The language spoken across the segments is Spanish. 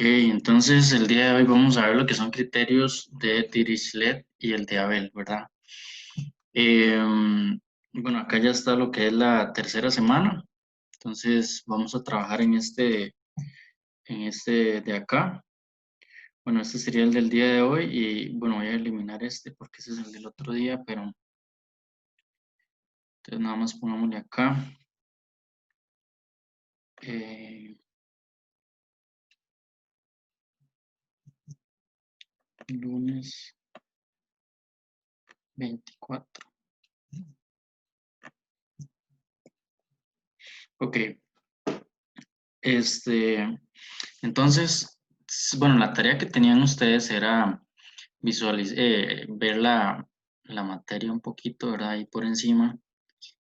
Entonces el día de hoy vamos a ver lo que son criterios de Dirichlet y el de Abel, ¿verdad? Bueno, acá ya está lo que es la tercera semana, entonces vamos a trabajar en este de acá. Bueno, este sería el del día de hoy y bueno, voy a eliminar este porque ese es el del otro día, pero entonces nada más pongámosle acá. eh, Lunes 24. Ok, este, entonces, bueno, la tarea que tenían ustedes era ver la materia un poquito, ¿verdad? Ahí por encima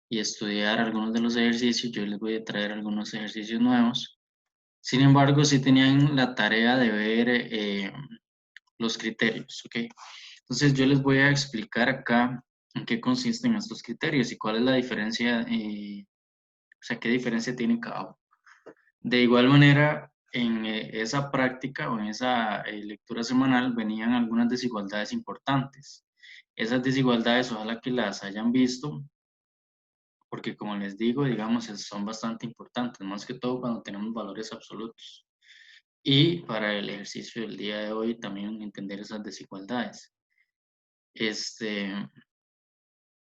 y estudiar algunos de los ejercicios. Yo les voy a traer algunos ejercicios nuevos. Sin embargo, sí tenían la tarea de ver los criterios, ¿ok? Entonces yo les voy a explicar acá en qué consisten estos criterios y cuál es la diferencia, o sea, qué diferencia tienen cada uno. De igual manera, en esa práctica o en esa lectura semanal venían algunas desigualdades importantes. Esas desigualdades ojalá que las hayan visto, porque como les digo, digamos, son bastante importantes, más que todo cuando tenemos valores absolutos. Y para el ejercicio del día de hoy también entender esas desigualdades. Este,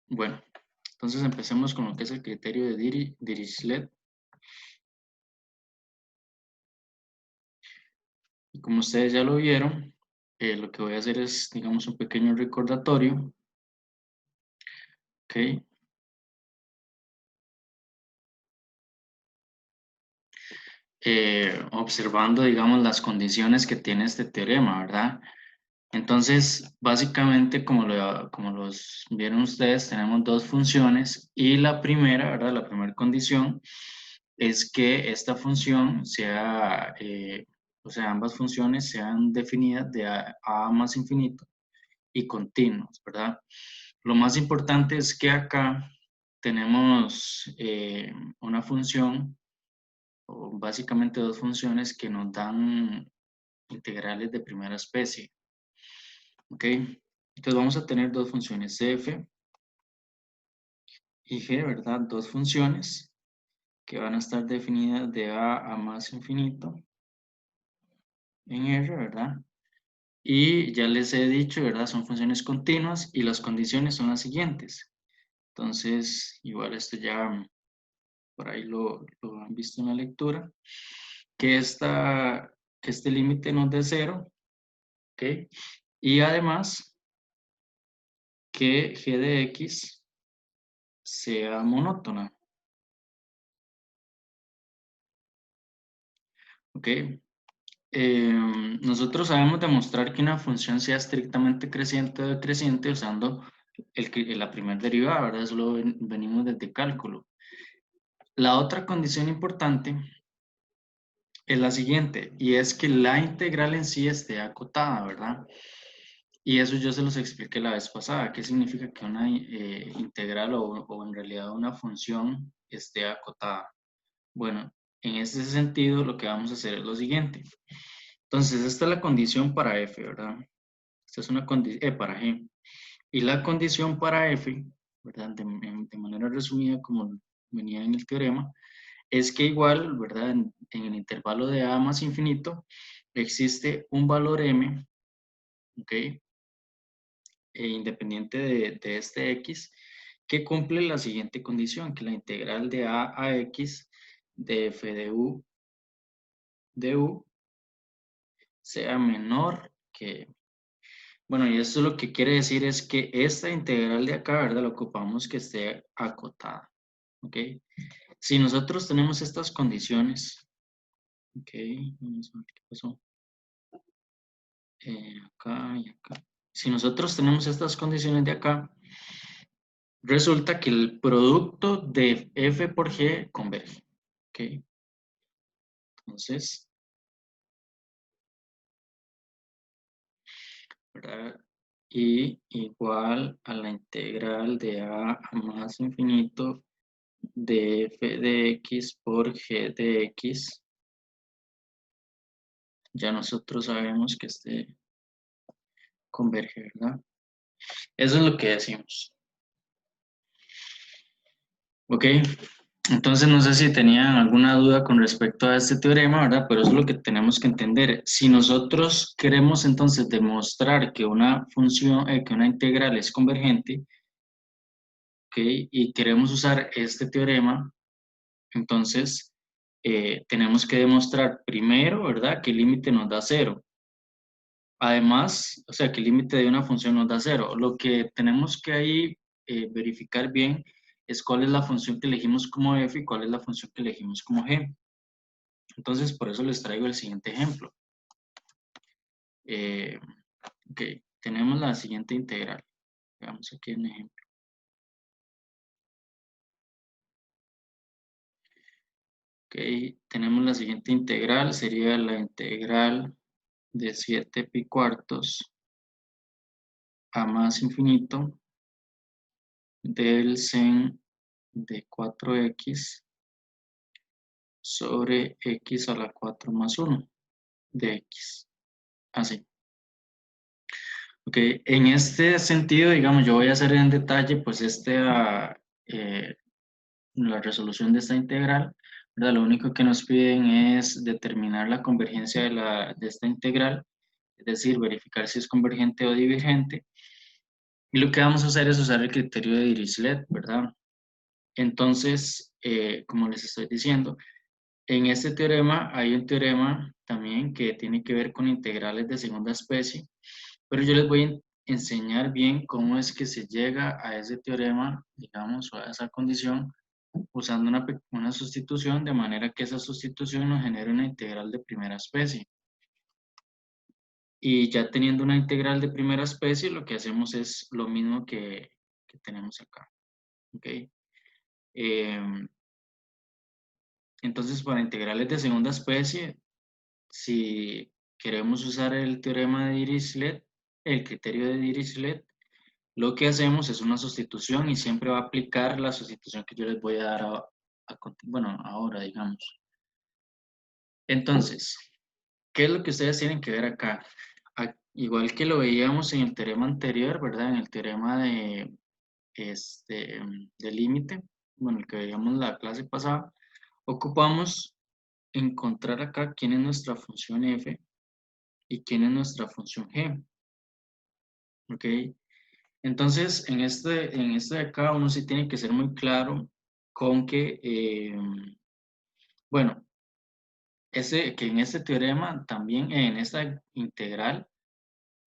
bueno, entonces empecemos con lo que es el criterio de Dirichlet. Y como ustedes ya lo vieron, lo que voy a hacer es, digamos, un pequeño recordatorio, ¿ok? Observando, digamos, las condiciones que tiene este teorema, ¿verdad? Entonces, básicamente, como los vieron ustedes, tenemos dos funciones y la primera, ¿verdad? La primera condición es que esta función sea, o sea, ambas funciones sean definidas de a más infinito y continuas, ¿verdad? Lo más importante es que acá tenemos una función, o básicamente dos funciones que nos dan integrales de primera especie, ¿ok? Entonces vamos a tener dos funciones f y g, ¿verdad? Dos funciones que van a estar definidas de a más infinito en R, ¿verdad? Y ya les he dicho, ¿verdad? Son funciones continuas y las condiciones son las siguientes. Entonces, igual esto ya por ahí lo han visto en la lectura, que, que este límite no es de cero, ¿ok? Y además que g de x sea monótona, ¿ok? Nosotros sabemos demostrar que una función sea estrictamente creciente o decreciente usando la primera derivada, ¿verdad? Eso lo venimos desde cálculo. La otra condición importante es la siguiente, y es que la integral en sí esté acotada, ¿verdad? Y eso yo se los expliqué la vez pasada. ¿Qué significa que una integral o en realidad una función esté acotada? Bueno, en ese sentido lo que vamos a hacer es lo siguiente. Entonces, esta es la condición para f, ¿verdad? Esta es una condición para g. Y la condición para f, ¿verdad? De manera resumida, como venía en el teorema, es que igual, ¿verdad? En el intervalo de a más infinito existe un valor m, ¿ok? Independiente de este x, que cumple la siguiente condición, que la integral de a x de f de u sea menor que... Bueno, y esto lo que quiere decir es que esta integral de acá, ¿verdad? La ocupamos que esté acotada, ¿ok? Si nosotros tenemos estas condiciones, ¿ok? Vamos a ver qué pasó. Acá y acá. Si nosotros tenemos estas condiciones de acá, resulta que el producto de f por g converge, ¿ok? Entonces, ¿verdad? Y igual a la integral de a más infinito de f de x por g de x ya nosotros sabemos que este converge, ¿verdad? Eso es lo que decimos. Ok, entonces no sé si tenían alguna duda con respecto a este teorema, ¿verdad? Pero eso es lo que tenemos que entender. Si nosotros queremos entonces demostrar que una función, que una integral es convergente, ¿ok? Y queremos usar este teorema, entonces tenemos que demostrar primero, ¿verdad? Que el límite nos da cero. Además, o sea, que el límite de una función nos da cero. Lo que tenemos que ahí verificar bien es cuál es la función que elegimos como f y cuál es la función que elegimos como g. Entonces, por eso les traigo el siguiente ejemplo. Eh, ok, tenemos la siguiente integral. Veamos aquí un ejemplo. Ok, tenemos la siguiente integral, sería la integral de 7 pi cuartos a más infinito del sen de 4x sobre x a la 4 más 1 de x. Así. Ok, en este sentido, digamos, yo voy a hacer en detalle, pues, la resolución de esta integral, ¿verdad? Lo único que nos piden es determinar la convergencia de esta integral, es decir, verificar si es convergente o divergente. Y lo que vamos a hacer es usar el criterio de Dirichlet, ¿verdad? Entonces, como les estoy diciendo, en este teorema hay un teorema también que tiene que ver con integrales de segunda especie, pero yo les voy a enseñar bien cómo es que se llega a ese teorema, digamos, o a esa condición, usando una sustitución, de manera que esa sustitución nos genere una integral de primera especie. Y ya teniendo una integral de primera especie, lo que hacemos es lo mismo que tenemos acá. ¿Ok? Entonces, para integrales de segunda especie, si queremos usar el teorema de Dirichlet, el criterio de Dirichlet, lo que hacemos es una sustitución y siempre va a aplicar la sustitución que yo les voy a dar bueno, ahora, digamos. Entonces, ¿qué es lo que ustedes tienen que ver acá? Igual que lo veíamos en el teorema anterior, ¿verdad? En el teorema de límite, bueno, el que veíamos la clase pasada, ocupamos encontrar acá quién es nuestra función f y quién es nuestra función g, ¿ok? Entonces, en este de acá uno sí tiene que ser muy claro con que, bueno, que en este teorema también, en esta integral,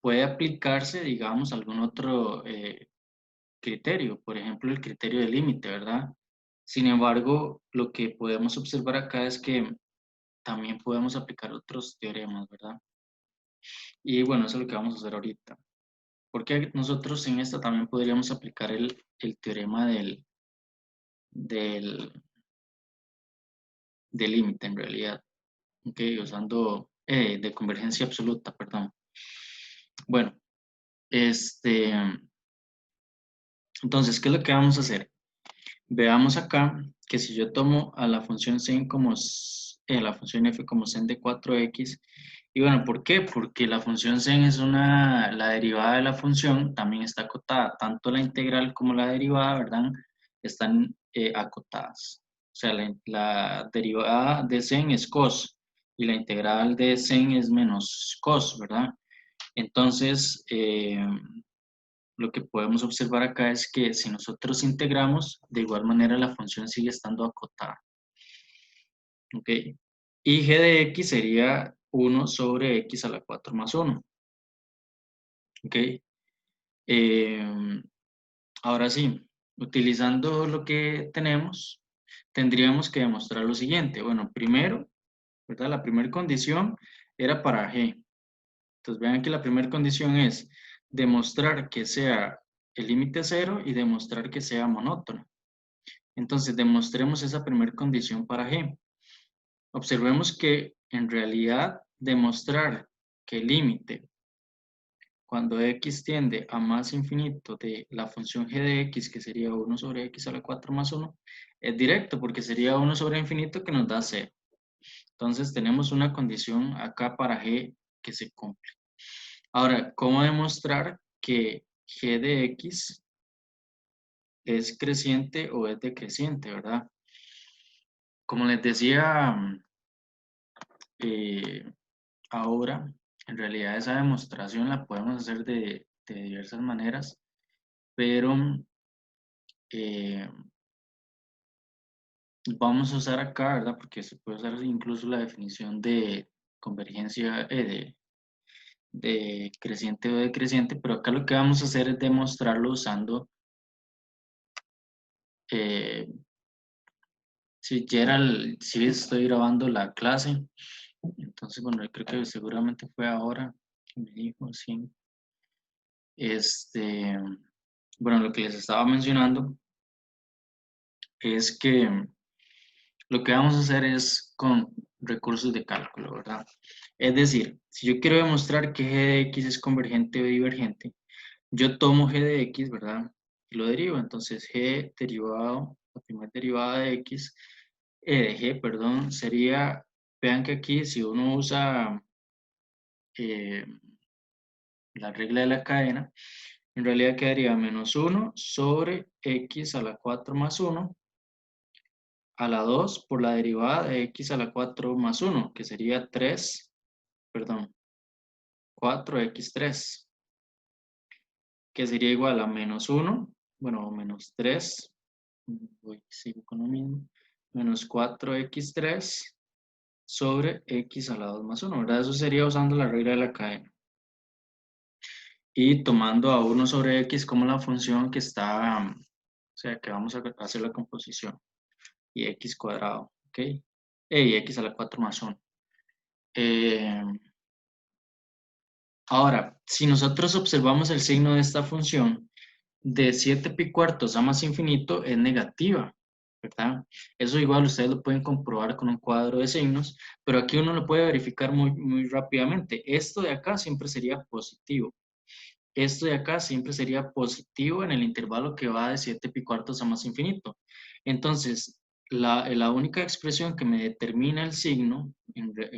puede aplicarse, digamos, algún otro criterio, por ejemplo, el criterio de límite, ¿verdad? Sin embargo, lo que podemos observar acá es que también podemos aplicar otros teoremas, ¿verdad? Y bueno, eso es lo que vamos a hacer ahorita. Porque nosotros en esta también podríamos aplicar el teorema del, del límite, en realidad, ¿ok? Usando de convergencia absoluta, perdón. Bueno, entonces, ¿qué es lo que vamos a hacer? Veamos acá que si yo tomo a la función sin como la función f como sen de 4x, y bueno, ¿por qué? Porque la función sen es la derivada de la función, también está acotada, tanto la integral como la derivada, ¿verdad? Están acotadas. O sea, la derivada de sen es cos y la integral de sen es menos cos, ¿verdad? Entonces, lo que podemos observar acá es que si nosotros integramos, de igual manera la función sigue estando acotada. ¿Ok? Y g de x sería 1 sobre x a la 4 más 1. ¿Ok? Ahora sí, utilizando lo que tenemos, tendríamos que demostrar lo siguiente. Bueno, primero, ¿verdad? La primera condición era para g. Entonces vean que la primera condición es demostrar que sea el límite cero y demostrar que sea monótono. Entonces, demostremos esa primera condición para g. Observemos que en realidad demostrar que el límite cuando x tiende a más infinito de la función g de x, que sería 1 sobre x a la 4 más 1, es directo porque sería 1 sobre infinito que nos da 0. Entonces tenemos una condición acá para G que se cumple. Ahora, ¿cómo demostrar que G de X es creciente o es decreciente, verdad? Como les decía eh, ahora, en realidad esa demostración la podemos hacer de diversas maneras, pero eh, vamos a usar acá, ¿verdad? Porque se puede usar incluso la definición de convergencia, de creciente o decreciente, pero acá lo que vamos a hacer es demostrarlo usando, eh, si Gerald, si estoy grabando la clase, entonces, bueno, yo creo que seguramente fue ahora que me dijo, sí. Bueno, lo que les estaba mencionando es que lo que vamos a hacer es con recursos de cálculo, ¿verdad? Es decir, si yo quiero demostrar que g de x es convergente o divergente, yo tomo g de x, ¿verdad? Y lo derivo. Entonces, g derivado, la primera derivada de x, de g, perdón, sería, vean que aquí si uno usa eh, la regla de la cadena, en realidad quedaría menos 1 sobre x a la 4 más 1 a la 2 por la derivada de x a la 4 más 1, que sería 3, perdón, 4x3, que sería igual a menos 1, bueno, menos 3, sigo con lo mismo, menos 4x3 sobre x a la 2 más 1, ¿verdad? Eso sería usando la regla de la cadena. Y tomando a 1 sobre x como la función que está, o sea, que vamos a hacer la composición, y x cuadrado, ¿ok? Y x a la 4 más 1. Eh, Ahora, si nosotros observamos el signo de esta función, de 7 pi cuartos a más infinito es negativa, ¿verdad? Eso igual ustedes lo pueden comprobar con un cuadro de signos, pero aquí uno lo puede verificar muy rápidamente. Esto de acá siempre sería positivo. Esto de acá siempre sería positivo en el intervalo que va de 7 pi cuartos a más infinito. Entonces, la única expresión que me determina el signo,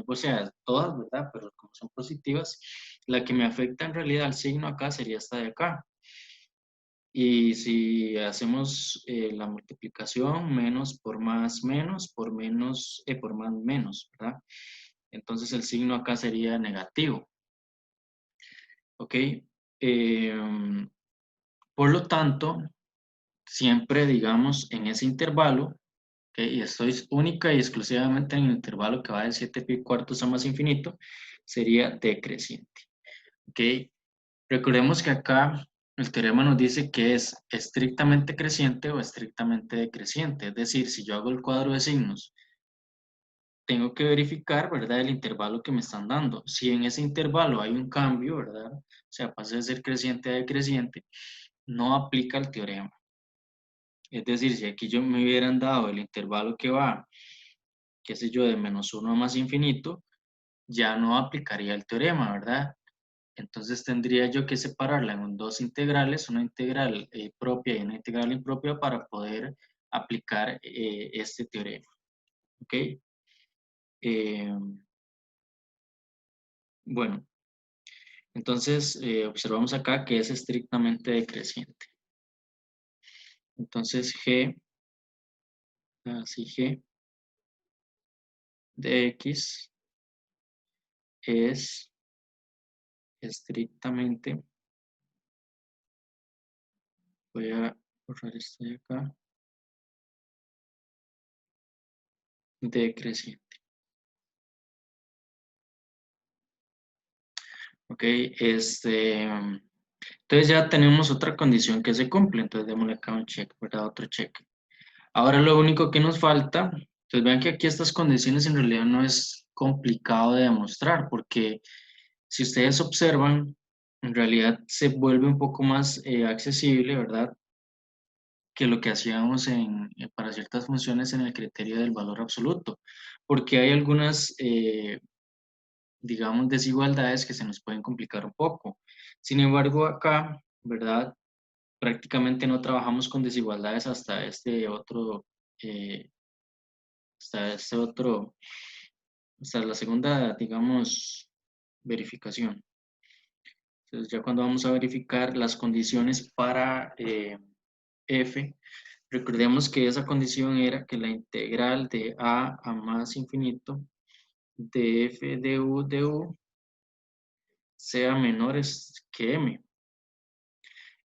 o sea, todas, ¿verdad? Pero como son positivas, la que me afecta en realidad al signo acá sería esta de acá. Y si hacemos la multiplicación, menos por más menos, ¿verdad? Entonces el signo acá sería negativo, ¿ok? Em, por lo tanto, siempre, digamos, en ese intervalo, ¿ok? Y estoy única y exclusivamente en el intervalo que va de 7 pi cuartos a más infinito, sería decreciente, ¿ok? Recordemos que acá el teorema nos dice que es estrictamente creciente o estrictamente decreciente. Es decir, si yo hago el cuadro de signos, tengo que verificar, ¿verdad?, el intervalo que me están dando. Si en ese intervalo hay un cambio, ¿verdad? O sea, pasa de ser creciente a decreciente, no aplica el teorema. Es decir, si aquí yo me hubieran dado el intervalo que va, qué sé yo, de menos 1 a más infinito, ya no aplicaría el teorema, ¿verdad? Entonces tendría yo que separarla en dos integrales, una integral propia y una integral impropia para poder aplicar este teorema. ¿Ok? Eh, bueno, entonces observamos acá que es estrictamente decreciente. Entonces G, así G de X es estrictamente, voy a borrar esto de acá, decreciente. Ok, entonces ya tenemos otra condición que se cumple, entonces démosle acá un check, ¿verdad? Otro check. Ahora lo único que nos falta, pues vean que aquí estas condiciones en realidad no es complicado de demostrar, porque si ustedes observan, en realidad se vuelve un poco más accesible, ¿verdad? Que lo que hacíamos para ciertas funciones en el criterio del valor absoluto, porque hay algunas, digamos, desigualdades que se nos pueden complicar un poco. Sin embargo, acá, ¿verdad? Prácticamente no trabajamos con desigualdades eh, hasta este otro hasta la segunda, digamos, verificación. Entonces, ya cuando vamos a verificar las condiciones para f, recordemos que esa condición era que la integral de a más infinito de f de u sea menores que m.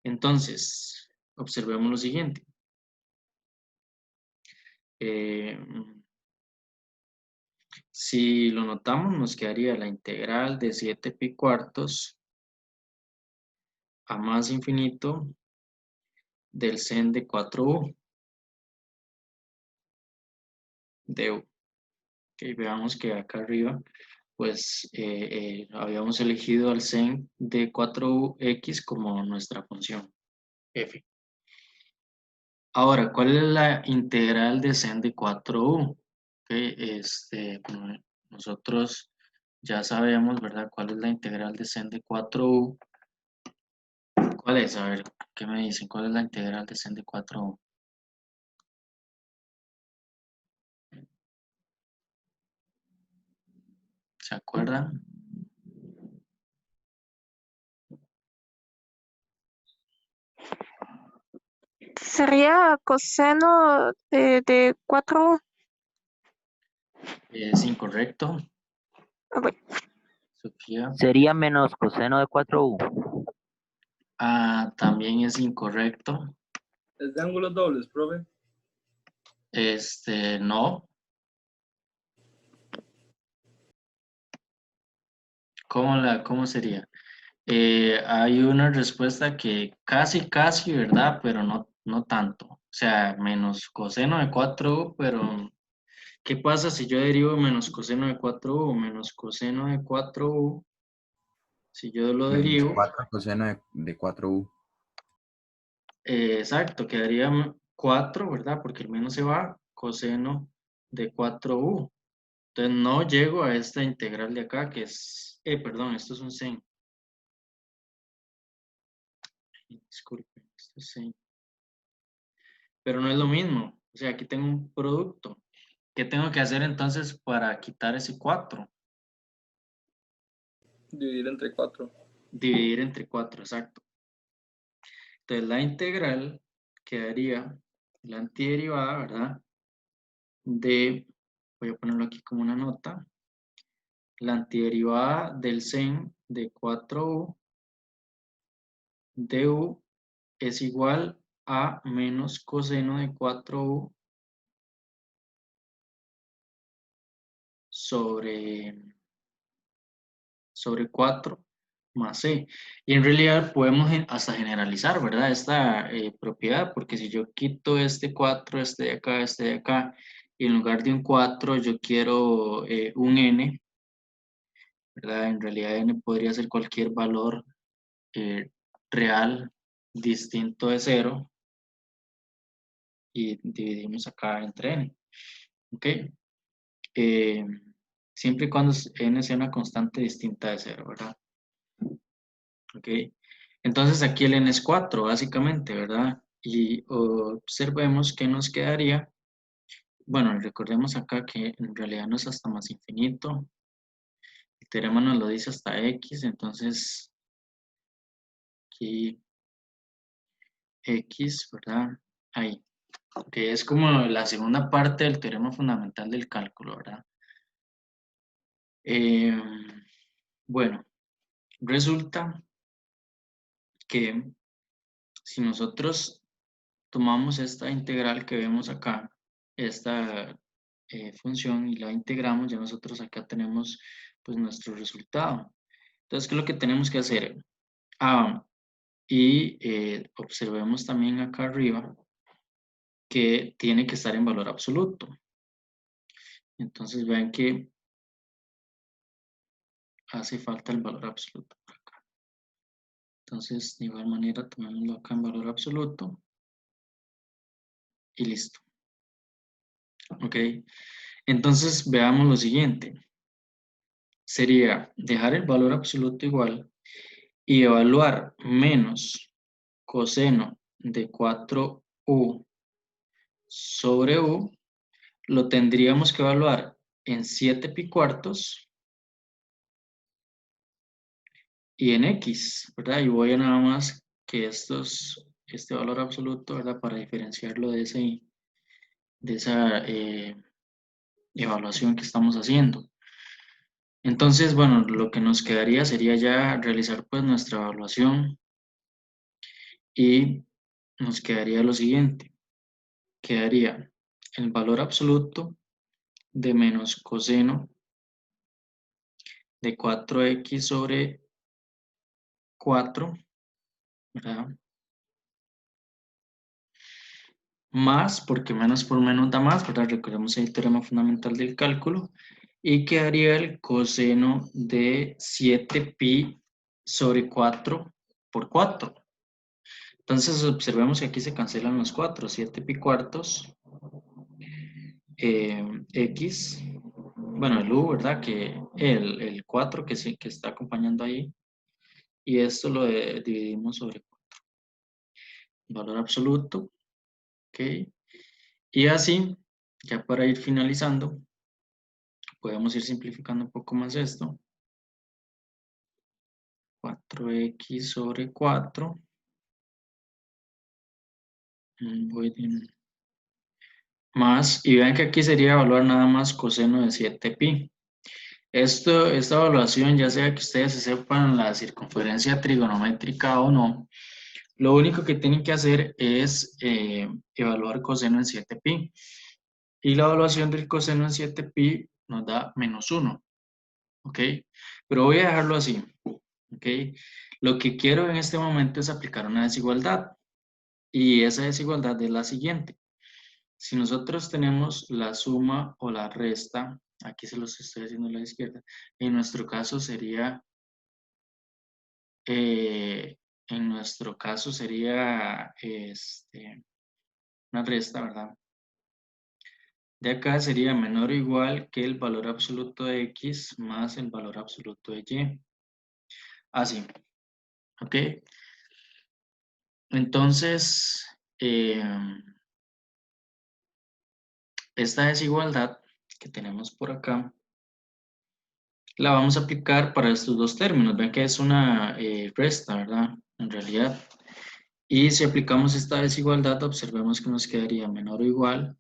Entonces, observemos lo siguiente. Eh, si lo notamos, nos quedaría la integral de 7 pi cuartos a más infinito del sen de 4u de u. Ok, veamos que acá arriba, pues habíamos elegido al sen de 4x como nuestra función f. Ahora, ¿cuál es la integral de sen de 4u? Ok, como nosotros ya sabemos, ¿verdad? ¿Cuál es la integral de sen de 4u? ¿Cuál es? A ver, ¿qué me dicen? ¿Cuál es la integral de sen de 4u? ¿Se acuerdan? Sería coseno de 4. Es incorrecto, Ok. Sofía. Sería menos coseno de 4u. Ah, también es incorrecto. Es de ángulos dobles, profe. No. ¿Cómo sería? Hay una respuesta que casi, ¿verdad? Pero no tanto. O sea, menos coseno de 4u, pero ¿qué pasa si yo derivo menos coseno de 4u? Menos coseno de 4u, si yo lo Menos derivo, 4 coseno de 4u. exacto, quedaría 4, ¿verdad? Porque el menos se va, coseno de 4u. Entonces no llego a esta integral de acá, que es, perdón, esto es un sen. Disculpen, esto es sen. Pero no es lo mismo. O sea, aquí tengo un producto. ¿Qué tengo que hacer entonces para quitar ese 4? Dividir entre 4. Dividir entre 4, exacto. Entonces la integral quedaría la antiderivada, ¿verdad? Voy a ponerlo aquí como una nota, la antiderivada del sen de 4u de u es igual a menos coseno de 4u sobre 4 más c. Y en realidad podemos hasta generalizar, ¿verdad? Esta propiedad, porque si yo quito este 4, este de acá, y en lugar de un 4 yo quiero un n, ¿verdad? En realidad n podría ser cualquier valor eh, real distinto de 0 y dividimos acá entre n, ¿ok? Eh, siempre y cuando n sea una constante distinta de 0, ¿verdad? ¿Ok? Entonces aquí el n es 4, básicamente, ¿verdad? Y observemos que nos quedaría, bueno, recordemos acá que en realidad no es hasta más infinito, el teorema nos lo dice hasta x, entonces aquí x, ¿verdad? Ahí, que es como la segunda parte del teorema fundamental del cálculo, ¿verdad? Bueno, resulta que si nosotros tomamos esta integral que vemos acá, esta función, y la integramos, ya nosotros acá tenemos pues nuestro resultado. Entonces, ¿qué es lo que tenemos que hacer? Y observemos también acá arriba que tiene que estar en valor absoluto. Entonces vean que hace falta el valor absoluto por acá. Entonces, de igual manera, tomémoslo acá en valor absoluto y listo. Ok, entonces veamos lo siguiente. Sería dejar el valor absoluto igual y evaluar menos coseno de 4u sobre u, lo tendríamos que evaluar en 7 pi cuartos y en X, ¿verdad? Y voy a nada más que este valor absoluto, ¿verdad? Para diferenciarlo de esa evaluación que estamos haciendo. Entonces, bueno, lo que nos quedaría sería ya realizar pues nuestra evaluación y nos quedaría lo siguiente. Quedaría el valor absoluto de menos coseno de 4x sobre 4, ¿verdad? Más, porque menos por menos da más, ¿verdad? Recordemos el teorema fundamental del cálculo. Y quedaría el coseno de 7pi sobre 4 por 4. Entonces observemos que aquí se cancelan los 4, 7pi cuartos, x, bueno, el u, ¿verdad? Que el 4 que está acompañando ahí, y esto lo dividimos sobre 4. Valor absoluto, ¿ok? Y así, ya para ir finalizando, podemos ir simplificando un poco más esto. 4x sobre 4. Más, y vean que aquí sería evaluar nada más coseno de 7pi. Esta evaluación, ya sea que ustedes se sepan la circunferencia trigonométrica o no, lo único que tienen que hacer es evaluar coseno en 7pi. Y la evaluación del coseno en 7pi nos da -1. ¿Ok? Pero voy a dejarlo así. ¿Ok? Lo que quiero en este momento es aplicar una desigualdad. Y esa desigualdad es la siguiente. Si nosotros tenemos la suma o la resta, aquí se los estoy haciendo a la izquierda, en nuestro caso sería, una resta, ¿verdad? De acá sería menor o igual que el valor absoluto de x más el valor absoluto de y. Así, ¿ok? Entonces, esta desigualdad que tenemos por acá, la vamos a aplicar para estos dos términos. Ven que es una resta, ¿verdad? En realidad. Y si aplicamos esta desigualdad, observemos que nos quedaría menor o igual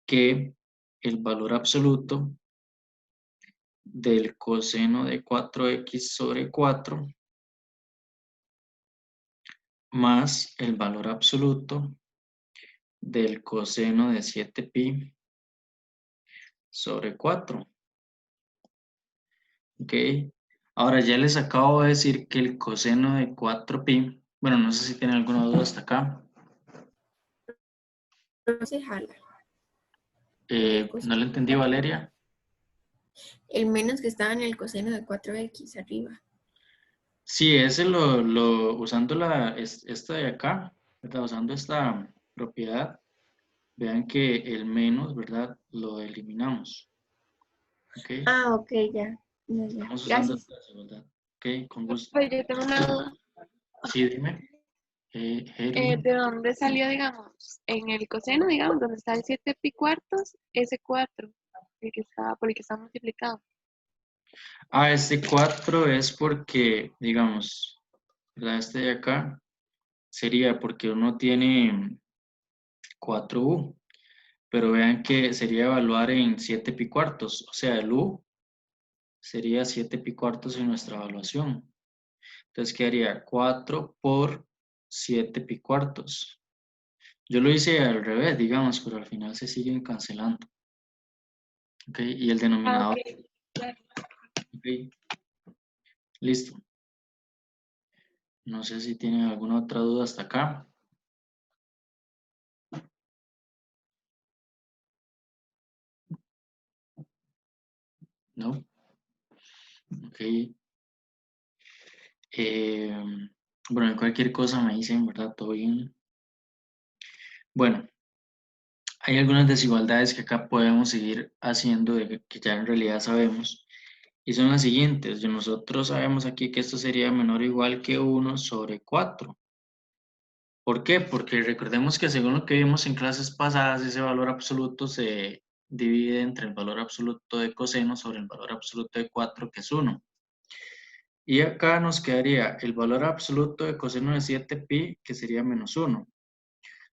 que el valor absoluto del coseno de 4x sobre 4 más el valor absoluto del coseno de 7pi sobre 4. ¿Ok? Ahora ya les acabo de decir que el coseno de 4pi, bueno, no sé si tienen alguna duda hasta acá. No se jala. No le entendí, Valeria. El menos que estaba en el coseno de 4x arriba. Sí, ese usando esta de acá, ¿verdad? Usando esta propiedad, vean que el menos, ¿verdad? Lo eliminamos. ¿Ok? Ah, ok, ya. Estamos usando Gracias. esta desigualdad. Ok, con gusto. Pues yo tengo una duda. Sí, dime. Heli. ¿De dónde salió, digamos, en el coseno, digamos, donde está el 7pi cuartos, ese 4, por el que está multiplicado? Este 4 es porque, digamos, ¿verdad? Este de acá sería porque uno tiene 4u, pero vean que sería evaluar en 7pi cuartos, o sea, el u sería 7pi cuartos en nuestra evaluación. Entonces quedaría 4 por 7pi cuartos. Yo lo hice al revés, digamos, pero al final se siguen cancelando. ¿Ok? Y el denominador. ¿Ok? Listo. No sé si tienen alguna otra duda hasta acá. ¿No? Ok. Bueno, en cualquier cosa me dicen, ¿verdad? Todo bien. Bueno, hay algunas desigualdades que acá podemos seguir haciendo, que ya en realidad sabemos. Y son las siguientes. Nosotros sabemos aquí que esto sería menor o igual que 1 sobre 4. ¿Por qué? Porque recordemos que según lo que vimos en clases pasadas, ese valor absoluto se divide entre el valor absoluto de coseno sobre el valor absoluto de 4, que es 1. Y acá nos quedaría el valor absoluto de coseno de 7pi, que sería menos 1,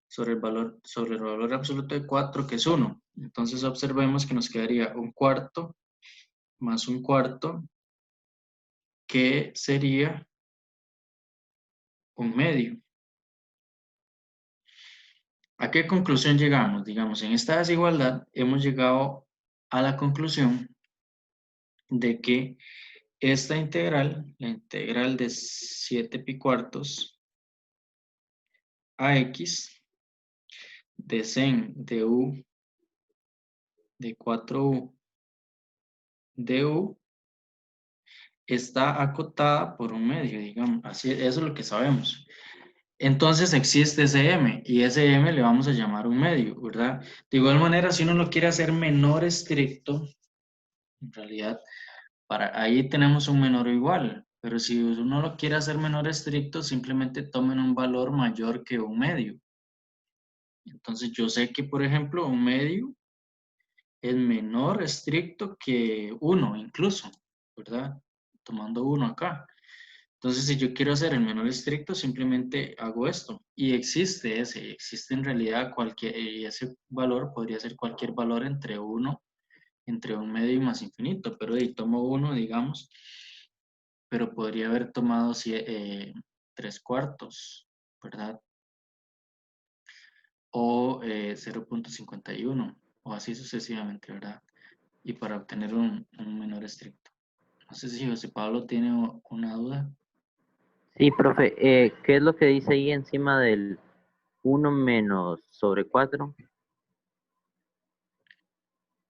sobre el valor absoluto de 4, que es 1. Entonces observemos que nos quedaría un cuarto más un cuarto, que sería un medio. ¿A qué conclusión llegamos? Digamos, en esta desigualdad hemos llegado a la conclusión de que esta integral, la integral de 7pi cuartos a x, de sen de u de 4u de u, está acotada por un medio, digamos, así, eso es lo que sabemos. Entonces existe ese m, y ese m le vamos a llamar un medio, ¿verdad? De igual manera, si uno lo quiere hacer menor estricto, en realidad, ahí tenemos un menor o igual, pero si uno lo quiere hacer menor estricto, simplemente tomen un valor mayor que un medio. Entonces yo sé que, por ejemplo, un medio es menor estricto que 1 incluso, ¿verdad? Tomando 1 acá. Entonces, si yo quiero hacer el menor estricto, simplemente hago esto. Y existe en realidad y ese valor podría ser cualquier valor entre un medio y más infinito, pero ahí tomo 1, digamos, pero podría haber tomado 3 cuartos, ¿verdad? O 0.51, o así sucesivamente, ¿verdad? Y para obtener un menor estricto. No sé si José Pablo tiene una duda. Sí, profe, ¿qué es lo que dice ahí encima del 1 menos sobre 4?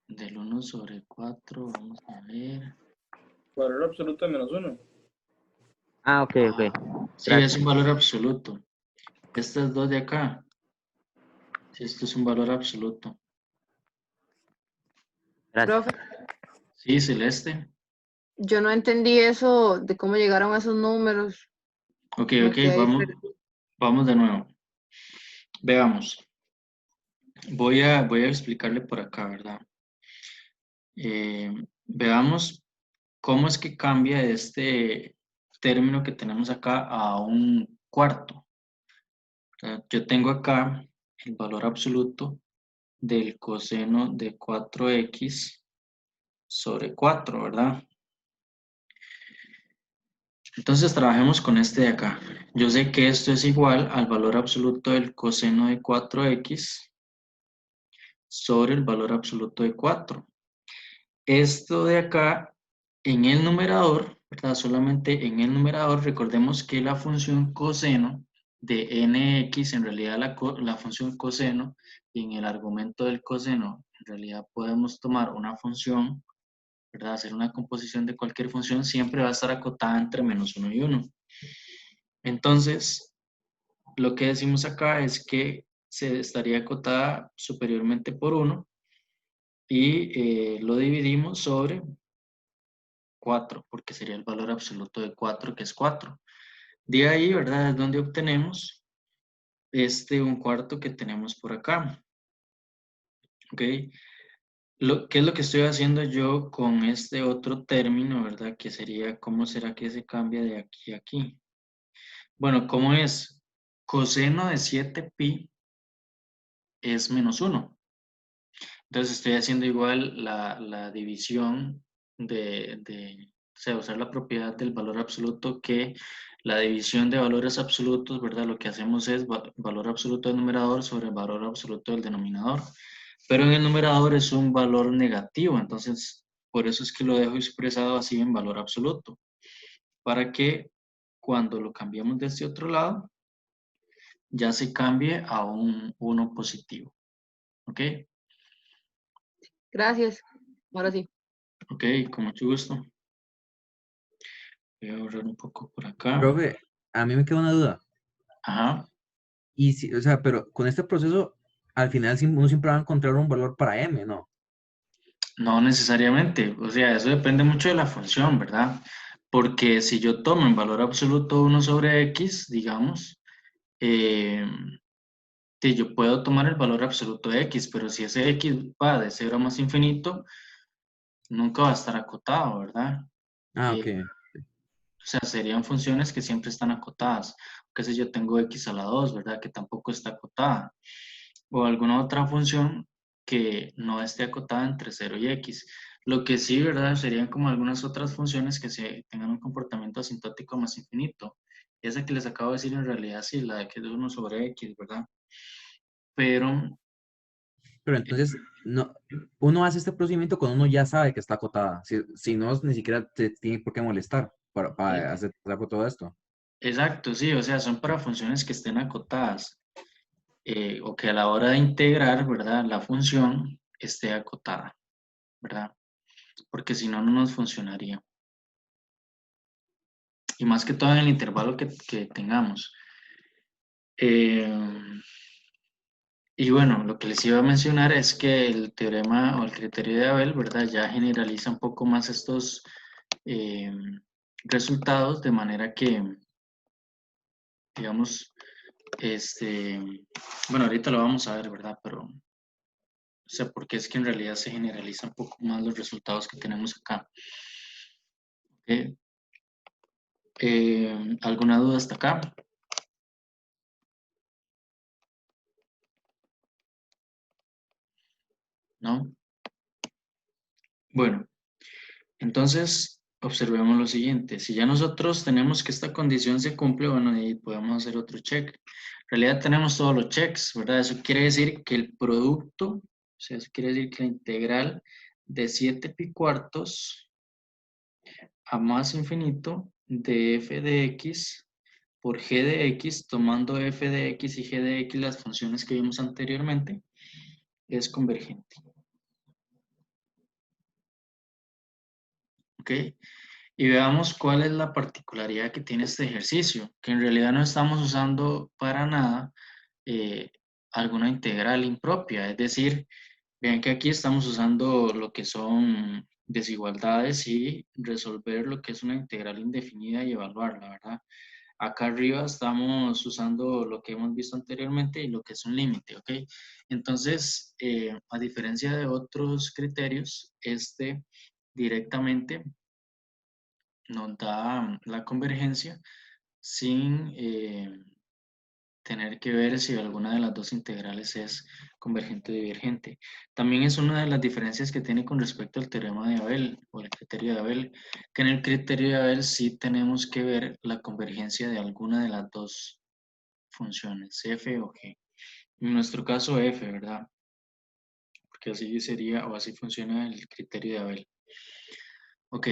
Del 1 sobre 4, vamos a ver. Valor absoluto de menos 1. Ah, ok. Sí, es Gracias. un valor absoluto. Estas dos de acá. Sí, esto es un valor absoluto. Gracias. Profe, Sí, Celeste. yo no entendí eso de cómo llegaron a esos números. Ok, Me quedé ahí vamos de nuevo. Veamos. Voy a explicarle por acá, ¿verdad? Veamos cómo es que cambia este término que tenemos acá a un cuarto. O sea, yo tengo acá el valor absoluto del coseno de 4x sobre 4, ¿verdad? Entonces trabajemos con este de acá. Yo sé que esto es igual al valor absoluto del coseno de 4x sobre el valor absoluto de 4. Esto de acá, en el numerador, ¿verdad? Solamente en el numerador, recordemos que la función coseno de nx, en realidad la función coseno, y en el argumento del coseno, en realidad podemos tomar una función, ¿verdad? Hacer una composición de cualquier función, siempre va a estar acotada entre menos 1 y 1. Entonces, lo que decimos acá es que se estaría acotada superiormente por 1 y lo dividimos sobre 4, porque sería el valor absoluto de 4, que es 4. De ahí, ¿verdad? Es donde obtenemos un cuarto que tenemos por acá. ¿Ok? ¿Qué es lo que estoy haciendo yo con este otro término, ¿verdad? Que sería, ¿cómo será que se cambia de aquí a aquí? Bueno, ¿cómo es? Coseno de 7pi es menos 1. Entonces estoy haciendo igual la división o sea, usar la propiedad del valor absoluto, que la división de valores absolutos, ¿verdad? Lo que hacemos es valor absoluto del numerador sobre el valor absoluto del denominador. Pero en el numerador es un valor negativo, entonces por eso es que lo dejo expresado así en valor absoluto, para que cuando lo cambiemos de este otro lado, ya se cambie a un 1 positivo. ¿Ok? Gracias. Ahora sí. Ok, con mucho gusto. Voy a borrar un poco por acá. Profe, a mí me queda una duda. Ajá. Y si, o sea, pero con este proceso, al final uno siempre va a encontrar un valor para m, ¿no? No necesariamente, o sea, eso depende mucho de la función, ¿verdad? Porque si yo tomo en valor absoluto 1 sobre x, digamos, Sí, yo puedo tomar el valor absoluto de x, pero si ese x va de 0 a más infinito, nunca va a estar acotado, ¿verdad? Ah, Eh, ok. o sea, serían funciones que siempre están acotadas. Que si yo tengo x a la 2, ¿verdad? Que tampoco está acotada. O alguna otra función que no esté acotada entre 0 y x. Lo que sí, ¿verdad? Serían como algunas otras funciones que tengan un comportamiento asintótico más infinito. Esa que les acabo de decir en realidad sí, la de que es 1 sobre x, ¿verdad? Pero, Pero entonces, no, uno hace este procedimiento cuando uno ya sabe que está acotada. Si no, ni siquiera te tiene por qué molestar para hacer todo esto. exacto, sí, o sea, son para funciones que estén acotadas. O que a la hora de integrar, ¿verdad? La función esté acotada, ¿verdad? Porque si no, no nos funcionaría. Y más que todo en el intervalo que tengamos. Eh, y bueno, lo que les iba a mencionar es que el teorema o el criterio de Abel, ¿verdad? Ya generaliza un poco más estos eh, resultados de manera que, digamos, bueno, ahorita lo vamos a ver, ¿verdad? Pero, o sea, porque es que en realidad se generaliza un poco más los resultados que tenemos acá. ¿Ok? ¿Alguna duda hasta acá? ¿No? Bueno, entonces observemos lo siguiente. Si ya nosotros tenemos que esta condición se cumple, bueno, ahí podemos hacer otro check. En realidad tenemos todos los checks, ¿verdad? Eso quiere decir que el producto, o sea, eso quiere decir que la integral de 7 pi cuartos a más infinito de f de x por g de x, tomando f de x y g de x, las funciones que vimos anteriormente, es convergente. ¿Ok? Y veamos cuál es la particularidad que tiene este ejercicio, que en realidad no estamos usando para nada eh, alguna integral impropia, es decir, vean que aquí estamos usando lo que son desigualdades y resolver lo que es una integral indefinida y evaluarla, ¿verdad? Acá arriba estamos usando lo que hemos visto anteriormente y lo que es un límite, ¿ok? Entonces, a diferencia de otros criterios, este directamente nos da la convergencia sin tener que ver si alguna de las dos integrales es convergente o divergente. También es una de las diferencias que tiene con respecto al teorema de Abel o el criterio de Abel, que en el criterio de Abel sí tenemos que ver la convergencia de alguna de las dos funciones, f o g. En nuestro caso f, ¿verdad? Porque así sería o así funciona el criterio de Abel. Ok,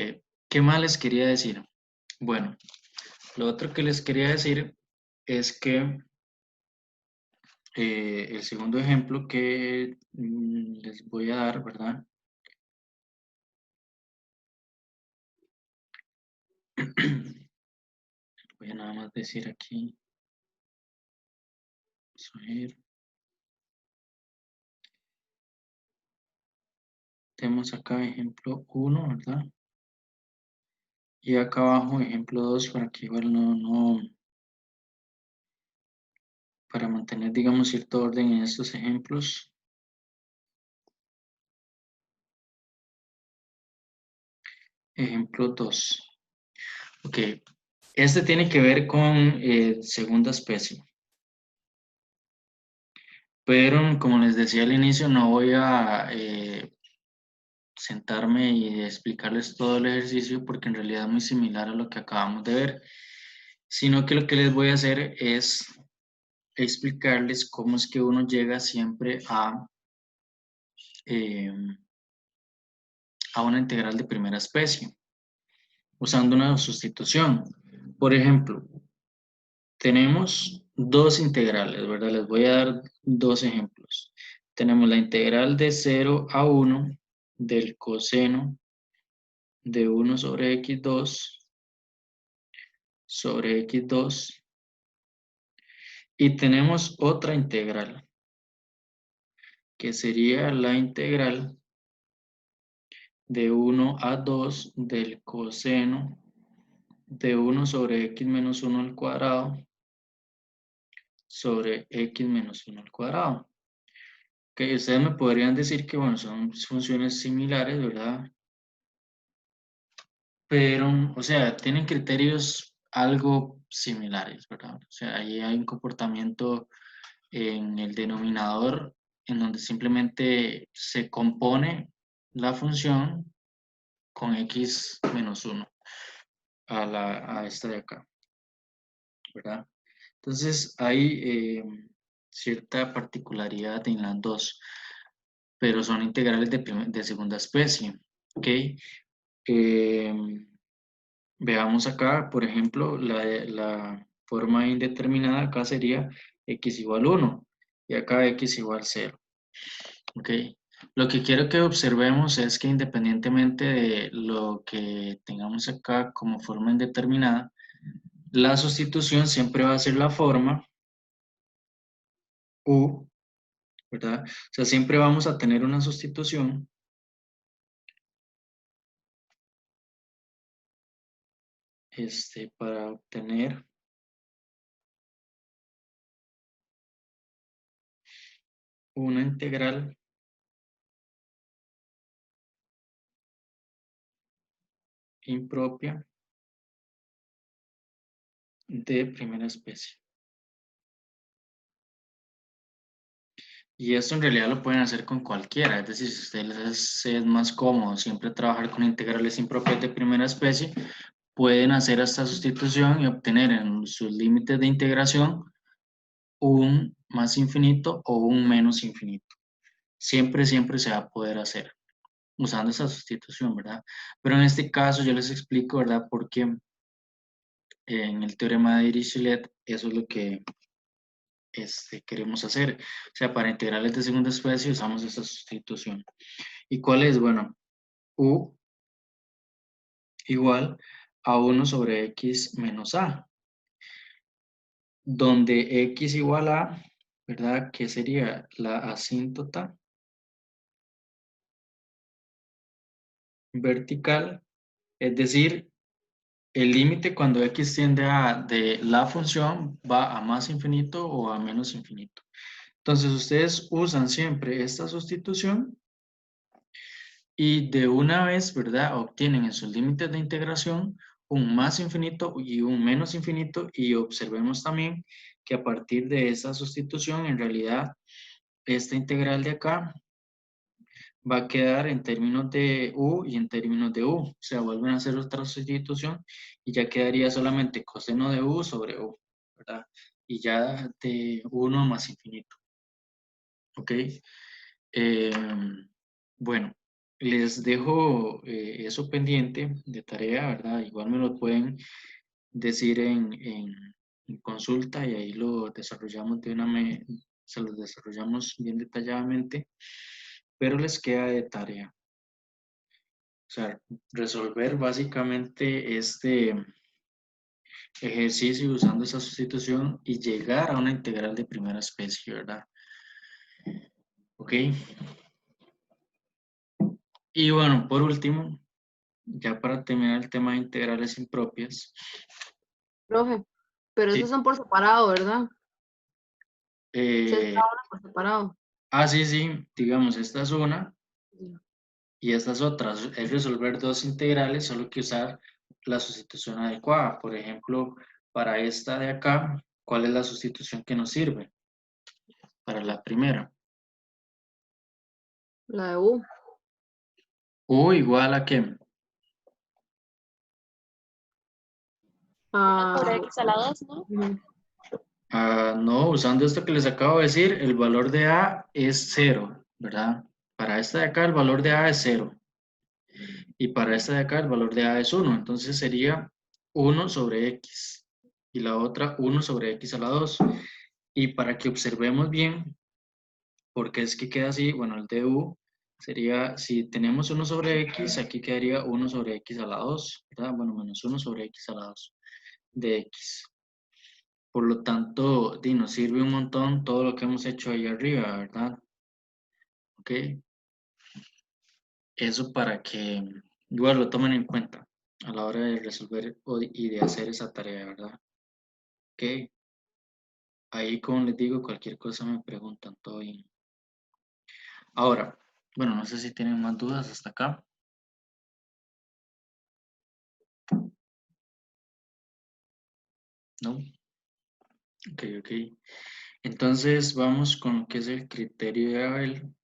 ¿qué más les quería decir? Bueno, lo otro que les quería decir es que el segundo ejemplo que les voy a dar, ¿verdad? Voy a nada más decir aquí. Vamos a ver. Tenemos acá ejemplo 1, ¿verdad? Y acá abajo ejemplo 2 para que igual para mantener, digamos, cierto orden en estos ejemplos. Ejemplo 2. Ok, este tiene que ver con segunda especie. Pero como les decía al inicio, no voy a sentarme y explicarles todo el ejercicio porque en realidad es muy similar a lo que acabamos de ver, sino que lo que les voy a hacer es explicarles cómo es que uno llega siempre eh, a una integral de primera especie, usando una sustitución. Por ejemplo, tenemos dos integrales, ¿verdad? Les voy a dar dos ejemplos. Tenemos la integral de 0 a 1 del coseno de 1 sobre x2 sobre x2 y tenemos otra integral que sería la integral de 1 a 2 del coseno de 1 sobre x menos 1 al cuadrado sobre x menos 1 al cuadrado. Que ustedes me podrían decir que, bueno, son funciones similares, ¿verdad? Pero, o sea, tienen criterios algo similares, ¿verdad? O sea, ahí hay un comportamiento en el denominador en donde simplemente se compone la función con x menos 1 a esta de acá, ¿verdad? Entonces hay cierta particularidad en las dos, pero son integrales de segunda especie, ¿ok? Veamos acá, por ejemplo, la forma indeterminada acá sería x igual 1 y acá x igual 0, ¿ok? Lo que quiero que observemos es que independientemente de lo que tengamos acá como forma indeterminada, la sustitución siempre va a ser la forma u, ¿verdad? O sea, siempre vamos a tener una sustitución para obtener una integral impropia de primera especie. Y esto en realidad lo pueden hacer con cualquiera, es decir, si a ustedes les es más cómodo siempre trabajar con integrales impropias de primera especie, pueden hacer esta sustitución y obtener en sus límites de integración un más infinito o un menos infinito. Siempre se va a poder hacer usando esa sustitución, ¿verdad? Pero en este caso yo les explico, ¿verdad? Porque en el teorema de Dirichlet eso es lo que queremos hacer. O sea, para integrales de segunda especie usamos esta sustitución. ¿Y cuál es? Bueno, u igual a 1 sobre x menos a, donde x igual a, ¿verdad? Que sería la asíntota vertical, es decir, el límite cuando x tiende a de la función va a más infinito o a menos infinito. Entonces ustedes usan siempre esta sustitución y de una vez, ¿verdad? Obtienen en sus límites de integración un más infinito y un menos infinito y observemos también que a partir de esa sustitución en realidad esta integral de acá va a quedar en términos de u y en términos de u. O sea, vuelven a hacer otra sustitución y ya quedaría solamente coseno de u sobre u, ¿verdad? Y ya de 1 más infinito. ¿Ok? Bueno, les dejo eso pendiente de tarea, ¿verdad? Igual me lo pueden decir en consulta y ahí lo desarrollamos se lo desarrollamos bien detalladamente, pero les queda de tarea. O sea, resolver básicamente este ejercicio usando esa sustitución y llegar a una integral de primera especie, ¿verdad? ¿Ok? Y bueno, por último, ya para terminar el tema de integrales impropias. Profe, pero Sí. esos son por separado, ¿verdad? Sí, Eh, cada uno por separado. sí, digamos, esta es una y esta es otra. Es resolver dos integrales, solo que usar la sustitución adecuada. Por ejemplo, para esta de acá, ¿cuál es la sustitución que nos sirve? Para la primera. La de U. U igual a ¿qué? Sobre Ah, x a la 2, ¿no? ujú. No, usando esto que les acabo de decir, el valor de A es 0, ¿verdad? Para esta de acá el valor de A es 0. Y para esta de acá el valor de A es 1. Entonces sería 1 sobre X. Y la otra 1 sobre X a la 2. Y para que observemos bien, porque es que queda así, bueno, el du sería, si tenemos 1 sobre X, aquí quedaría 1 sobre X a la 2, ¿verdad? Bueno, menos 1 sobre X a la 2 de X. Por lo tanto, nos sirve un montón todo lo que hemos hecho ahí arriba, ¿verdad? Ok. Eso para que igual lo tomen en cuenta a la hora de resolver y de hacer esa tarea, ¿verdad? Ok. ahí, como les digo, cualquier cosa me preguntan, todo bien. Ahora, bueno, no sé si tienen más dudas hasta acá. ¿No? Ok, ok. Entonces vamos con lo que es el criterio de Abel.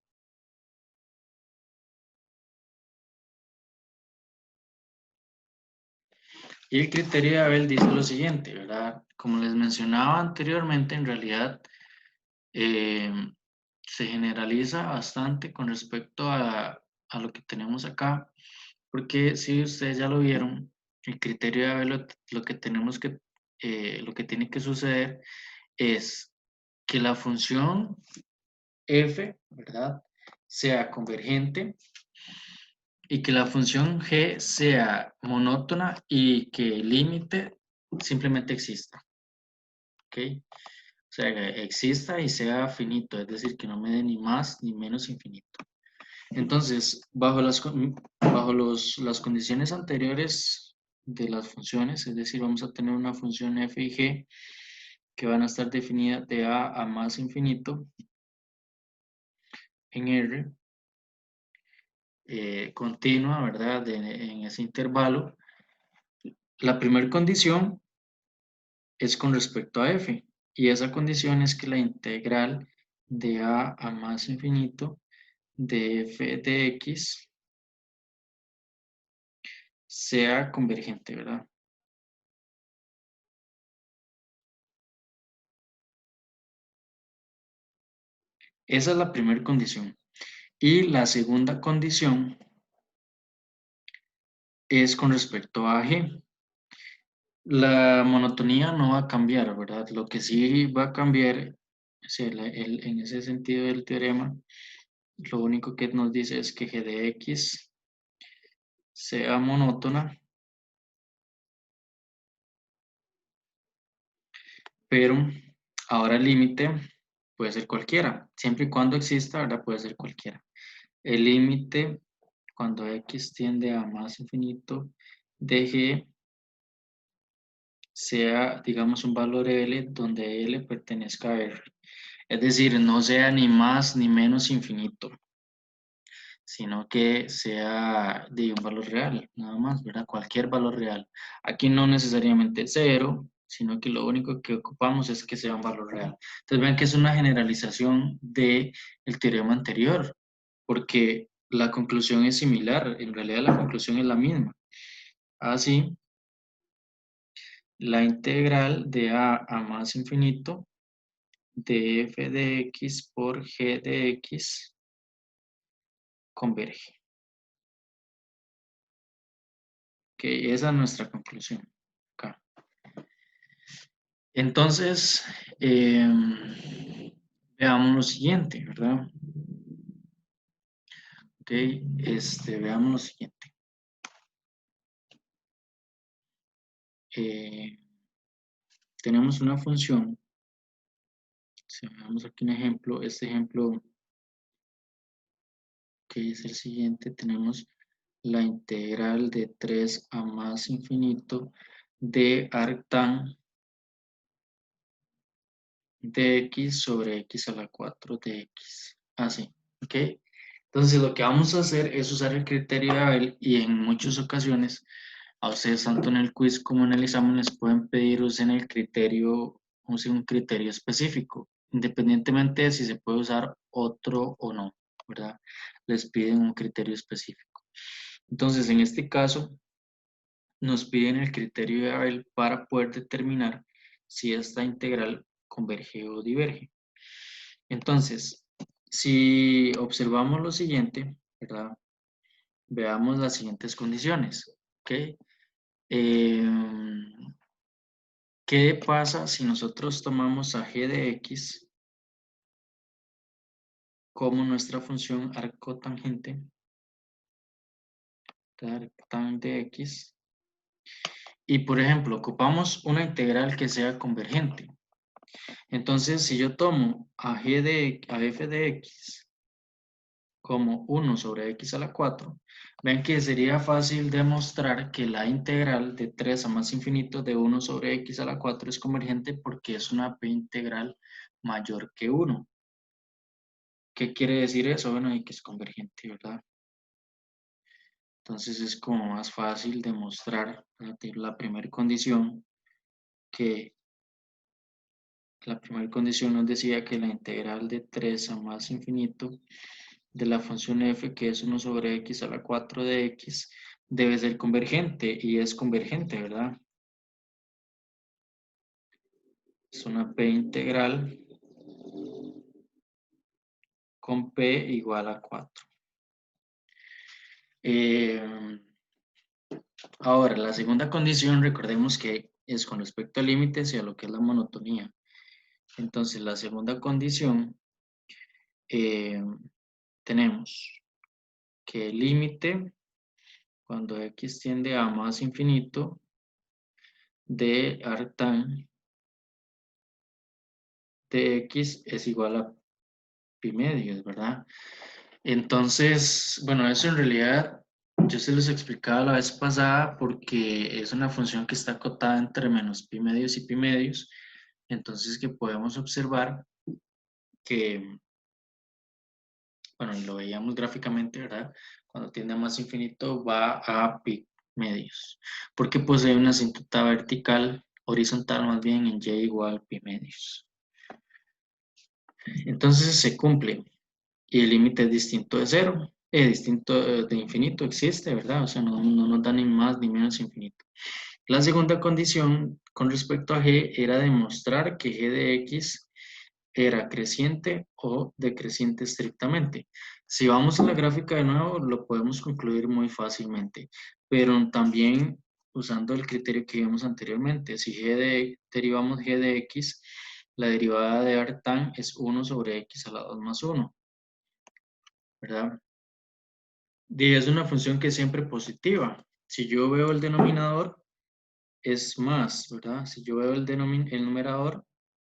Y el criterio de Abel dice lo siguiente, ¿verdad? Como les mencionaba anteriormente, en realidad se generaliza bastante con respecto a lo que tenemos acá, porque si ustedes ya lo vieron, el criterio de Abel lo que tenemos que, lo que tiene que suceder es que la función f, ¿verdad?, sea convergente y que la función g sea monótona y que el límite simplemente exista. ¿Ok? O sea, que exista y sea finito, es decir, que no me dé ni más ni menos infinito. Entonces, bajo las condiciones anteriores de las funciones, es decir, vamos a tener una función f y g que van a estar definidas de a más infinito en R, continua, ¿verdad? En ese intervalo. La primera condición es con respecto a f, y esa condición es que la integral de a más infinito de f de x sea convergente, ¿verdad? Esa es la primera condición. Y la segunda condición es con respecto a g. La monotonía no va a cambiar, ¿verdad? Lo que sí va a cambiar, o sea, en ese sentido del teorema, lo único que nos dice es que g de x sea monótona, pero ahora el límite puede ser cualquiera, siempre y cuando exista, ¿verdad? Puede ser cualquiera. El límite, cuando x tiende a más infinito de g, sea, digamos, un valor L donde L pertenezca a R. Es decir, no sea ni más ni menos infinito, sino que sea de un valor real, nada más, ¿verdad? Cualquier valor real. Aquí no necesariamente cero, sino que lo único que ocupamos es que sea un valor real. Entonces ven que es una generalización del teorema anterior, porque la conclusión es similar, en realidad la conclusión es la misma. Así, la integral de a más infinito de f de x por g de x converge. Ok, esa es nuestra conclusión acá. Entonces, veamos lo siguiente, ¿verdad? Ok, veamos lo siguiente. Tenemos una función, si veamos aquí un ejemplo, este ejemplo que es el siguiente, tenemos la integral de 3 a más infinito de arctan de x sobre x a la 4 de x. Así, ¿ok? Entonces lo que vamos a hacer es usar el criterio de Abel, y en muchas ocasiones a ustedes tanto en el quiz como en el examen les pueden pedir usen el criterio, usen un criterio específico, independientemente de si se puede usar otro o no, ¿verdad? Les piden un criterio específico. Entonces en este caso nos piden el criterio de Abel para poder determinar si esta integral converge o diverge. Entonces, si observamos lo siguiente, ¿verdad? Veamos las siguientes condiciones, ¿ok? ¿Qué pasa si nosotros tomamos a g de x como nuestra función arcotangente de x? Y, por ejemplo, ocupamos una integral que sea convergente. Entonces, si yo tomo a f de x como 1 sobre x a la 4, ven que sería fácil demostrar que la integral de 3 a más infinito de 1 sobre x a la 4 es convergente porque es una p integral mayor que 1. ¿Qué quiere decir eso? Bueno, y que es convergente, ¿verdad? Entonces es como más fácil demostrar la primera condición, que la primera condición nos decía que la integral de 3 a más infinito de la función f, que es 1 sobre x a la 4 de x, debe ser convergente, y es convergente, ¿verdad? Es una p integral con p igual a 4. Ahora, la segunda condición, recordemos que es con respecto a límites y a lo que es la monotonía. Entonces, la segunda condición, tenemos que el límite, cuando x tiende a más infinito, de artan de x es igual a pi medios, ¿verdad? Entonces, bueno, eso en realidad yo se los explicaba la vez pasada porque es una función que está acotada entre menos pi medios y pi medios. Entonces que podemos observar que, bueno, y lo veíamos gráficamente, ¿verdad? Cuando tiende a más infinito va a pi medios, porque posee una asíntota vertical, horizontal más bien, en y igual pi medios. Entonces se cumple, y el límite es distinto de cero, distinto de infinito existe, ¿verdad? O sea, no nos da ni más ni menos infinito. La segunda condición con respecto a g era demostrar que g de x era creciente o decreciente estrictamente. Si vamos a la gráfica de nuevo, lo podemos concluir muy fácilmente, pero también usando el criterio que vimos anteriormente. Si derivamos g de x, la derivada de artan es 1 sobre x a la 2 más 1, ¿verdad? Y es una función que es siempre positiva. Si yo veo el denominador, es más, ¿verdad? Si yo veo el numerador,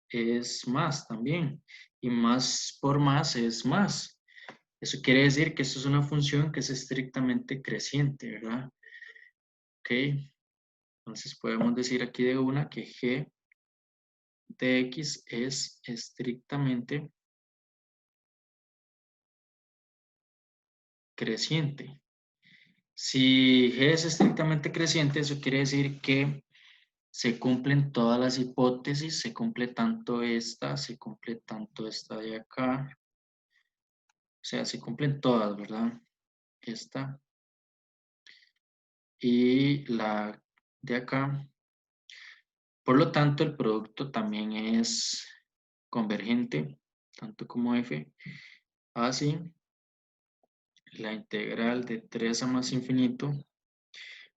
es más también. Y más por más es más. Eso quiere decir que esto es una función que es estrictamente creciente, ¿verdad? Ok. Entonces podemos decir aquí de una que g de x es estrictamente creciente. Si g es estrictamente creciente, eso quiere decir que se cumplen todas las hipótesis, se cumple tanto esta de acá, o sea, se cumplen todas, ¿verdad? Esta y la de acá. Por lo tanto, el producto también es convergente, tanto como f. Así, la integral de 3 a más infinito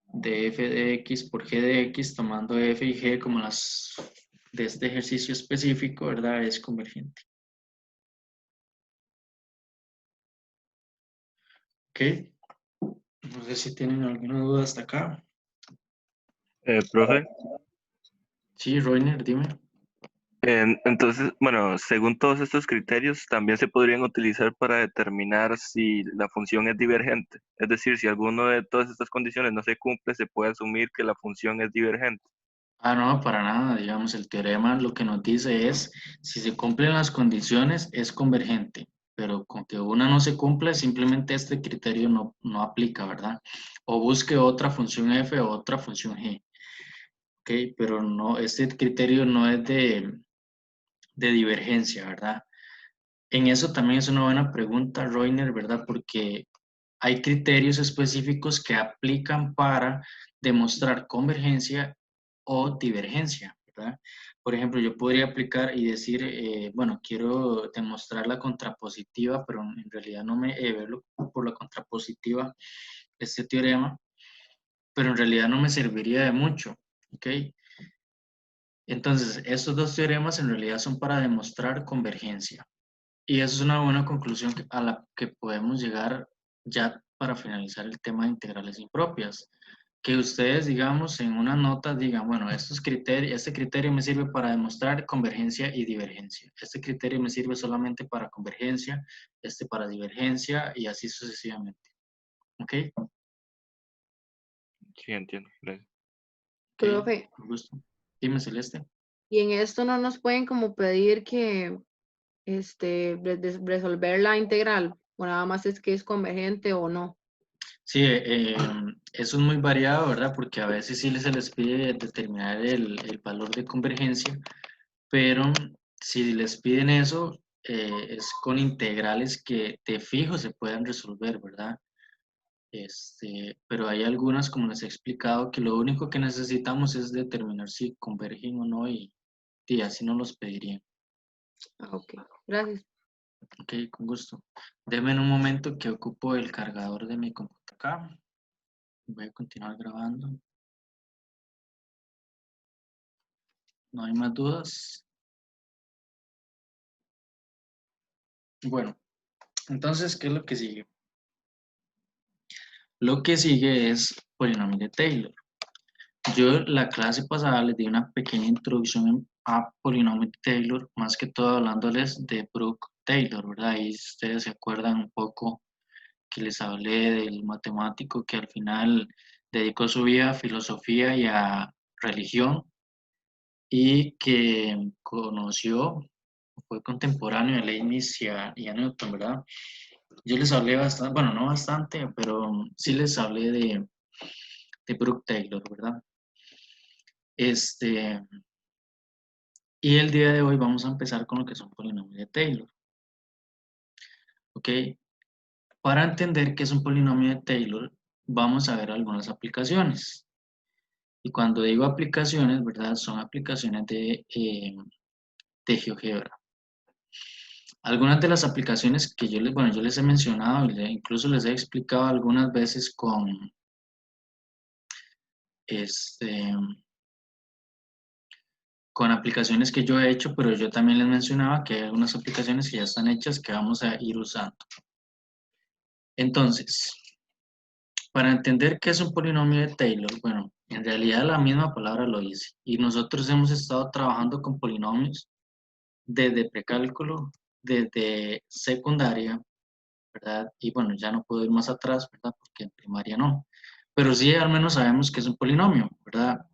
de f de x por g de x, tomando f y g como las de este ejercicio específico, ¿verdad? Es convergente. Ok. No sé si tienen alguna duda hasta acá. Profe, Sí, Roiner, dime. entonces, bueno, según todos estos criterios, también se podrían utilizar para determinar si la función es divergente. Es decir, si alguno de todas estas condiciones no se cumple, se puede asumir que la función es divergente. Ah, no, para nada. Digamos, el teorema lo que nos dice es, si se cumplen las condiciones, es convergente. Pero con que una no se cumple, simplemente este criterio no aplica, ¿verdad? O busque otra función f o otra función g. Ok, pero no, este criterio no es de divergencia, ¿verdad? En eso también es una buena pregunta, Roiner, ¿verdad? Porque hay criterios específicos que aplican para demostrar convergencia o divergencia, ¿verdad? Por ejemplo, yo podría aplicar y decir, bueno, quiero demostrar la contrapositiva, pero en realidad no me verlo por la contrapositiva, este teorema, pero en realidad no me serviría de mucho, ¿ok? Entonces, estos dos teoremas en realidad son para demostrar convergencia. Y eso es una buena conclusión a la que podemos llegar ya para finalizar el tema de integrales impropias. que ustedes, digamos, en una nota digan, bueno, este criterio me sirve para demostrar convergencia y divergencia. Este criterio me sirve solamente para convergencia, este para divergencia y así sucesivamente. ¿Ok? Sí, entiendo. Gracias. Ok, Profe, con gusto. Dime, Celeste. y en esto no nos pueden como pedir que resolver la integral, o nada más es que es convergente o no. Sí, eso es muy variado, ¿verdad? Porque a veces sí se les pide determinar el valor de convergencia, pero si les piden eso, es con integrales que de fijo se puedan resolver, ¿verdad? Pero hay algunas, como les he explicado, que lo único que necesitamos es determinar si convergen o no y así no los pedirían. Ah, ok, gracias. Ok, con gusto. Denme en un momento que ocupo el cargador de mi computadora. Voy a continuar grabando. No hay más dudas. Bueno, entonces, ¿qué es lo que sigue? Lo que sigue es polinomio de Taylor. Yo la clase pasada les di una pequeña introducción a polinomio de Taylor, más que todo hablándoles de Brooke Taylor, ¿verdad? Y ustedes se acuerdan un poco que les hablé del matemático que al final dedicó su vida a filosofía y a religión y que conoció, fue contemporáneo de Leibniz y a Newton, ¿verdad? Yo les hablé bastante, bueno, no bastante, pero sí les hablé de Brooke Taylor, ¿verdad? Este, y el día de hoy vamos a empezar con lo que son polinomios de Taylor, ¿ok? Para entender qué es un polinomio de Taylor, vamos a ver algunas aplicaciones. Y cuando digo aplicaciones, ¿verdad? Son aplicaciones de GeoGebra. Algunas de las aplicaciones que bueno, yo les he mencionado y incluso les he explicado algunas veces este, con aplicaciones que yo he hecho, pero yo también les mencionaba que hay algunas aplicaciones que ya están hechas que vamos a ir usando. Entonces, para entender qué es un polinomio de Taylor, bueno, en realidad la misma palabra lo dice. Y nosotros hemos estado trabajando con polinomios desde precálculo, desde secundaria, ¿verdad? Y bueno, ya no puedo ir más atrás, ¿verdad? Porque en primaria no. Pero sí al menos sabemos que es un polinomio, ¿verdad?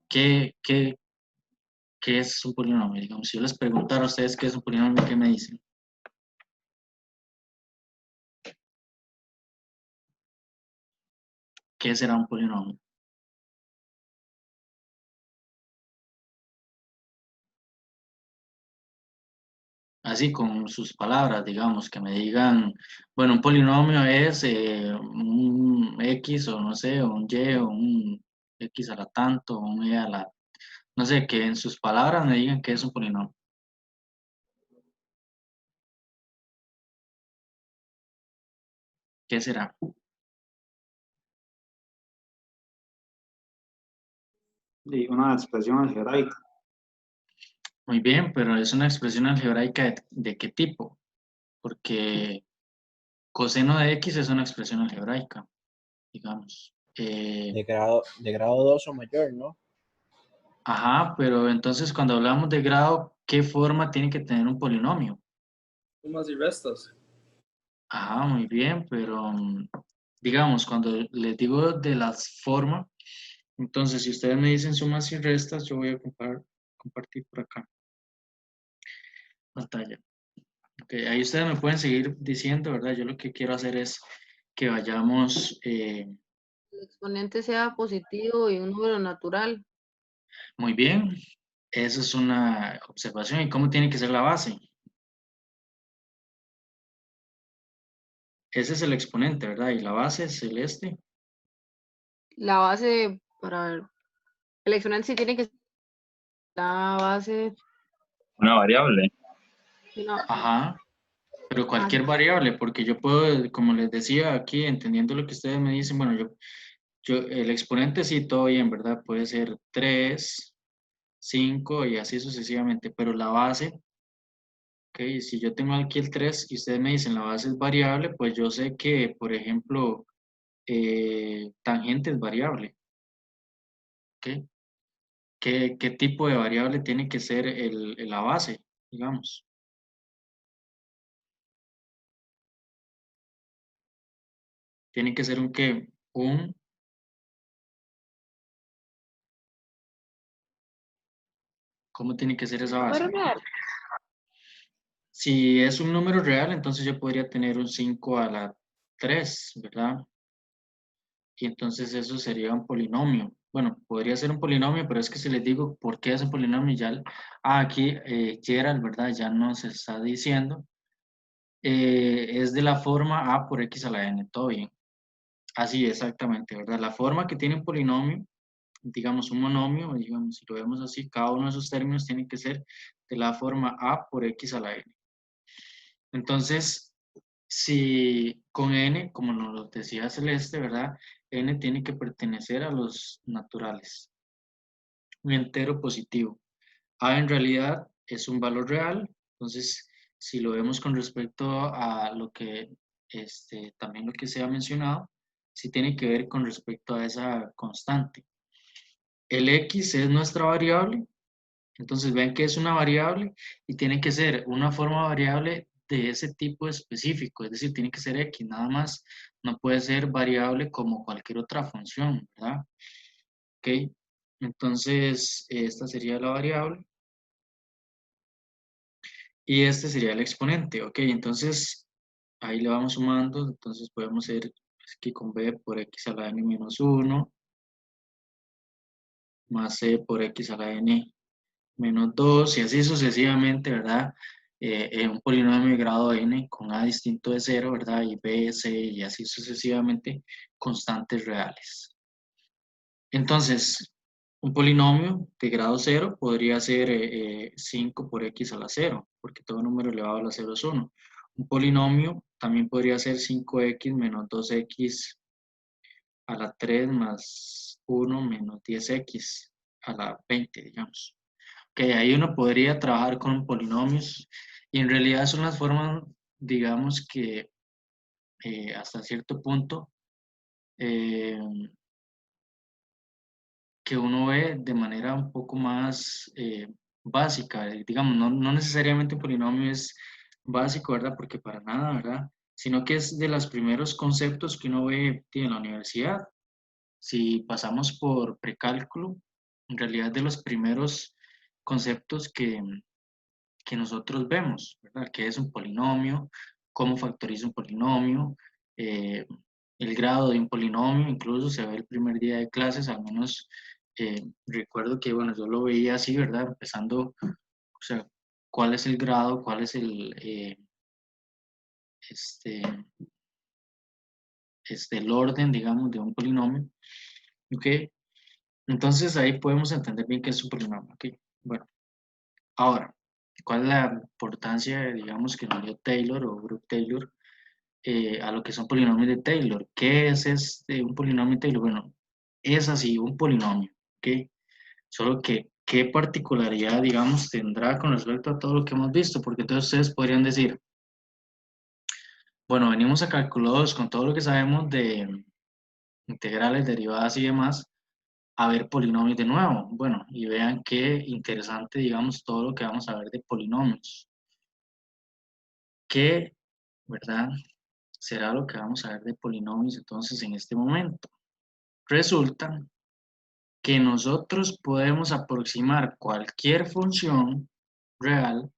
¿Qué es un polinomio? Digamos, si yo les preguntara a ustedes qué es un polinomio, ¿qué me dicen? ¿Qué será un polinomio? Así con sus palabras, digamos, que me digan, bueno, un polinomio es un X o no sé, o un Y o un X a la tanto, o un Y a la, no sé, que en sus palabras me digan qué es un polinomio. ¿Qué será? Y una expresión algebraica. Muy bien, pero es una expresión algebraica de qué tipo? Porque coseno de X es una expresión algebraica, digamos. De grado 2 o mayor, ¿no? Ajá, pero entonces cuando hablamos de grado, ¿qué forma tiene que tener un polinomio? Sumas y restas. Ajá, muy bien, pero digamos, cuando les digo de las formas, entonces si ustedes me dicen sumas y restas, yo voy a compartir por acá pantalla. Ok, ahí ustedes me pueden seguir diciendo, ¿verdad? Yo lo que quiero hacer es que vayamos, El exponente sea positivo y un número natural. muy bien, esa es una observación. ¿Y cómo tiene que ser la base? Ese es el exponente, ¿verdad? Y la base es celeste. La base para el exponente sí tiene que ser la base. Una variable. No, Ajá, pero ah, cualquier variable, porque yo puedo, como les decía aquí, entendiendo lo que ustedes me dicen, bueno, el exponente sí, todo bien, ¿verdad? Puede ser 3, 5 y así sucesivamente, pero la base, ok, si yo tengo aquí el 3 y ustedes me dicen la base es variable, pues yo sé que, por ejemplo, tangente es variable. ¿ok? ¿Qué tipo de variable tiene que ser la base, digamos? Tiene que ser un qué, ¿cómo tiene que ser esa base? Número real. Si es un número real, entonces yo podría tener un 5 a la 3, ¿verdad? Y entonces eso sería un polinomio. Bueno, podría ser un polinomio, pero es que si les digo por qué es un polinomio, ya, aquí Gerald, ¿verdad? Ya nos está diciendo, es de la forma a por x a la n, todo bien. Así exactamente, ¿verdad? La forma que tiene un polinomio, digamos un monomio, digamos, si lo vemos así, cada uno de esos términos tiene que ser de la forma a por x a la n. Entonces, si con n, como nos lo decía Celeste, ¿verdad? N tiene que pertenecer a los naturales, un entero positivo. A en realidad es un valor real, entonces si lo vemos con respecto a lo que, también lo que se ha mencionado, sí tiene que ver con respecto a esa constante. El x es nuestra variable, entonces ven que es una variable y tiene que ser una forma variable de ese tipo específico, es decir, tiene que ser x, nada más, no puede ser variable como cualquier otra función, ¿verdad? Ok, entonces esta sería la variable y este sería el exponente, ok, entonces ahí le vamos sumando, entonces podemos hacer aquí con b por x a la n menos 1 más c por x a la n menos 2 y así sucesivamente, ¿verdad? En un polinomio de grado n con a distinto de 0, ¿verdad? Y b, c y así sucesivamente, constantes reales. Entonces, un polinomio de grado 0 podría ser 5 por x a la 0, porque todo número elevado a la 0 es 1. Un polinomio también podría ser 5x menos 2x a la 3 más 1 menos 10x a la 20, digamos. Que ahí uno podría trabajar con polinomios y en realidad son las formas, digamos que hasta cierto punto eh, que uno ve de manera un poco más básica, digamos, no necesariamente un polinomio es básico, ¿verdad? Porque para nada, ¿verdad? Sino que es de los primeros conceptos que uno ve en la universidad. Si pasamos por precálculo, en realidad de los primeros conceptos que nosotros vemos, ¿verdad? ¿Qué es un polinomio? ¿Cómo factoriza un polinomio? eh, el grado de un polinomio, incluso se ve el primer día de clases, al menos recuerdo que, bueno, yo lo veía así, ¿verdad? Empezando, o sea, ¿cuál es el grado? ¿Cuál es este, el orden, digamos, de un polinomio? ¿Ok? Entonces ahí podemos entender bien qué es un polinomio, ¿ok? Bueno, ahora, ¿cuál es la importancia, digamos, que nos dio Taylor o Brooke Taylor a lo que son polinomios de Taylor? ¿Qué es un polinomio de Taylor? Bueno, es así, un polinomio, ¿ok? Solo que, ¿qué particularidad, digamos, tendrá con respecto a todo lo que hemos visto? Porque todos ustedes podrían decir, bueno, venimos a calculados con todo lo que sabemos de integrales, derivadas y demás, a ver polinomios de nuevo. Bueno, y vean qué interesante, digamos, todo lo que vamos a ver de polinomios. ¿Qué, verdad? Será lo que vamos a ver de polinomios entonces en este momento. Resulta que nosotros podemos aproximar cualquier función real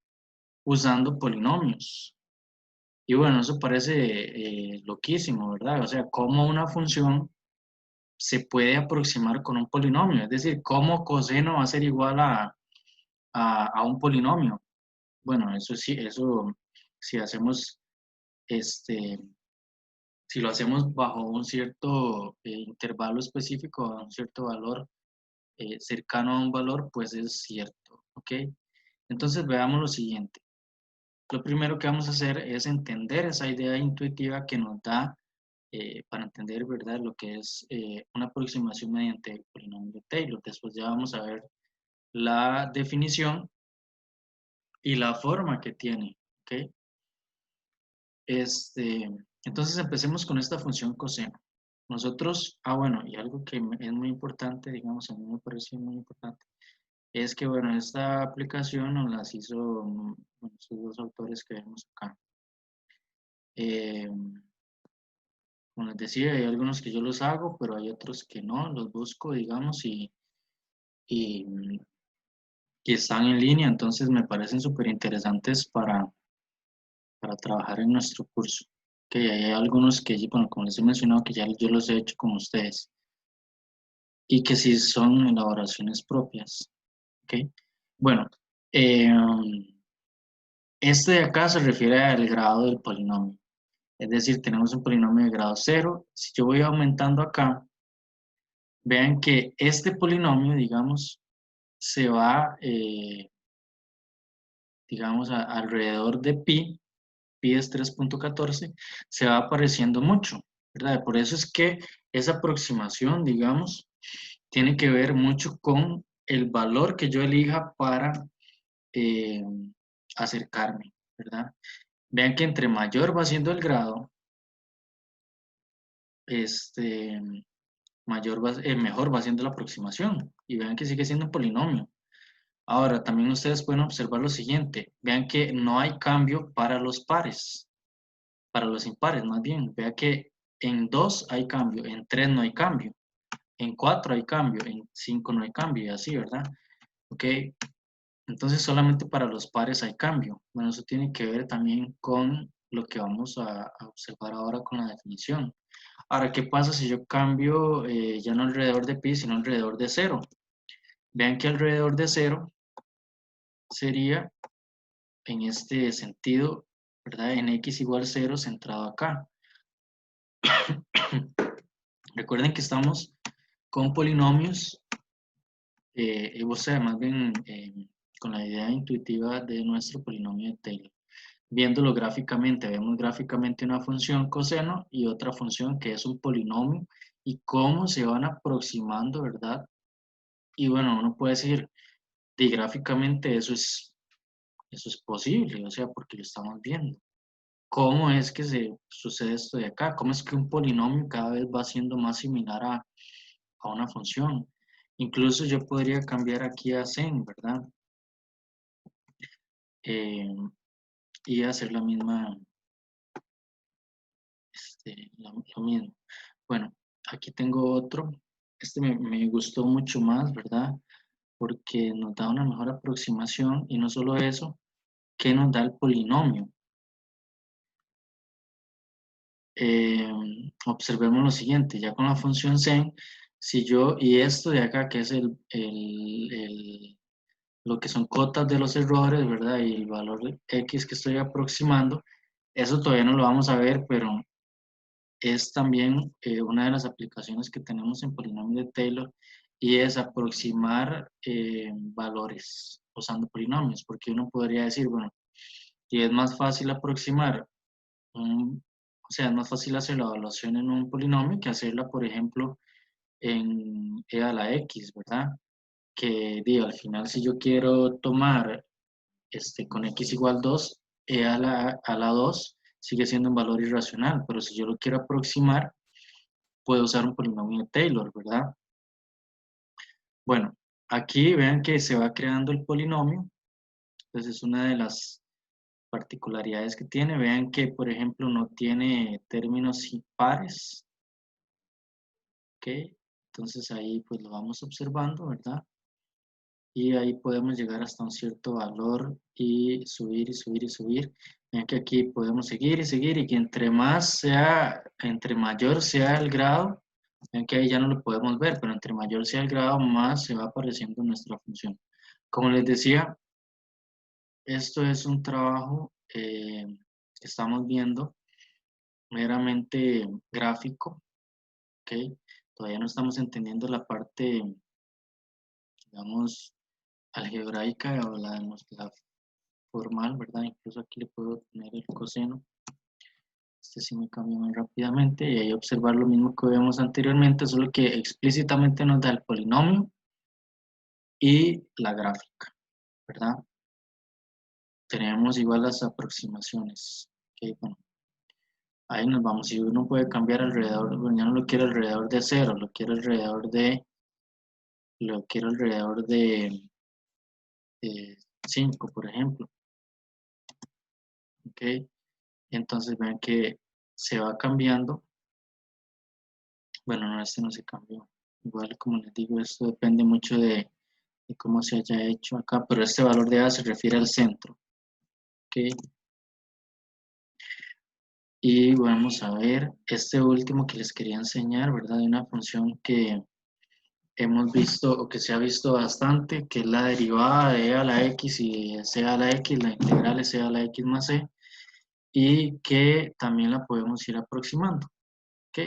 usando polinomios. Y bueno, eso parece loquísimo, ¿verdad? O sea, cómo una función se puede aproximar con un polinomio, es decir, cómo coseno va a ser igual a un polinomio. Bueno, eso sí, eso si hacemos si lo hacemos bajo un cierto intervalo específico, a un cierto valor cercano a un valor, pues es cierto, ¿ok? Entonces veamos lo siguiente. Lo primero que vamos a hacer es entender esa idea intuitiva que nos da para entender, ¿verdad?, lo que es una aproximación mediante el polinomio de Taylor. Después ya vamos a ver la definición y la forma que tiene, ¿ok? Entonces empecemos con esta función coseno. nosotros, bueno, y algo que es muy importante, digamos, a mí me parece muy importante, es que, bueno, esta aplicación nos las hizo bueno, estos dos autores que vemos acá. Como les decía, hay algunos que yo los hago, pero hay otros que no, los busco, digamos, y están en línea, entonces me parecen súper interesantes para trabajar en nuestro curso. Que hay algunos que, bueno, como les he mencionado, que ya yo los he hecho con ustedes y que sí son elaboraciones propias. ¿Ok? Bueno, eh, este de acá se refiere al grado del polinomio. Es decir, tenemos un polinomio de grado 0. Si yo voy aumentando acá, vean que este polinomio, digamos, se va, digamos, alrededor de pi es 3.14, se va apareciendo mucho, ¿verdad? Por eso es que esa aproximación, digamos, tiene que ver mucho con el valor que yo elija para eh, acercarme, ¿verdad? Vean que entre mayor va siendo el grado, mejor va siendo la aproximación. Y vean que sigue siendo un polinomio. Ahora, también ustedes pueden observar lo siguiente. Vean que no hay cambio para los pares, para los impares más bien. Vean que en 2 hay cambio, en 3 no hay cambio, en 4 hay cambio, en 5 no hay cambio y así, ¿verdad? Ok, entonces solamente para los pares hay cambio. Bueno, eso tiene que ver también con lo que vamos a observar ahora con la definición. Ahora, ¿qué pasa si yo cambio ya no alrededor de pi, sino alrededor de 0? Vean que alrededor de 0 sería en este sentido, ¿verdad? En x igual 0 centrado acá. Recuerden que estamos con polinomios, o sea, más bien con la idea intuitiva de nuestro polinomio de Taylor. Viéndolo gráficamente, vemos gráficamente una función coseno y otra función que es un polinomio y cómo se van aproximando, ¿verdad? Y bueno, uno puede decir, y gráficamente eso es posible, o sea, porque lo estamos viendo. ¿Cómo es que se sucede esto de acá? ¿Cómo es que un polinomio cada vez va siendo más similar a una función? Incluso yo podría cambiar aquí a sen, ¿verdad? Y hacer la misma, lo mismo. Bueno, aquí tengo otro. Este me gustó mucho más, ¿verdad? Porque nos da una mejor aproximación y no solo eso, que nos da el polinomio. Observemos lo siguiente, ya con la función sen, si yo, y esto de acá que es lo que son cotas de los errores, ¿verdad? Y el valor de x que estoy aproximando, eso todavía no lo vamos a ver, pero es también una de las aplicaciones que tenemos en polinomio de Taylor y es aproximar valores usando polinomios, porque uno podría decir, bueno, y es más fácil aproximar o sea, es más fácil hacer la evaluación en un polinomio que hacerla, por ejemplo, en e a la x, ¿verdad? Que digo, al final si yo quiero tomar con x igual 2, e a la 2 sigue siendo un valor irracional, pero si yo lo quiero aproximar, puedo usar un polinomio de Taylor, ¿verdad? Bueno, aquí vean que se va creando el polinomio, entonces es una de las particularidades que tiene. Vean que, por ejemplo, no tiene términos impares, ¿ok? Entonces ahí pues lo vamos observando, ¿verdad? Y ahí podemos llegar hasta un cierto valor y subir y subir y subir. Vean que aquí podemos seguir y seguir y que entre mayor sea el grado, vean que ahí ya no lo podemos ver, pero entre mayor sea el grado, más se va apareciendo nuestra función. Como les decía, esto es un trabajo que estamos viendo meramente gráfico, ¿ok? Todavía no estamos entendiendo la parte, digamos, algebraica o la formal, ¿verdad? Incluso aquí le puedo poner el coseno. Este sí me cambia muy rápidamente y ahí observar lo mismo que vemos anteriormente, solo que explícitamente nos da el polinomio y la gráfica, ¿verdad? Tenemos igual las aproximaciones. Okay, bueno. ahí nos vamos. Si uno puede cambiar alrededor, bueno, ya no lo quiero alrededor de 0, lo quiero alrededor de 5, por ejemplo. ¿Ok? Entonces vean que se va cambiando. Bueno, no, este no se cambió. Igual, como les digo, esto depende mucho de cómo se haya hecho acá, pero este valor de A se refiere al centro. ¿Ok? Y vamos a ver este último que les quería enseñar, ¿verdad? De una función que hemos visto o que se ha visto bastante, que es la derivada de e a la x y c a la x, la integral es c a la x más c, y que también la podemos ir aproximando. ¿Ok?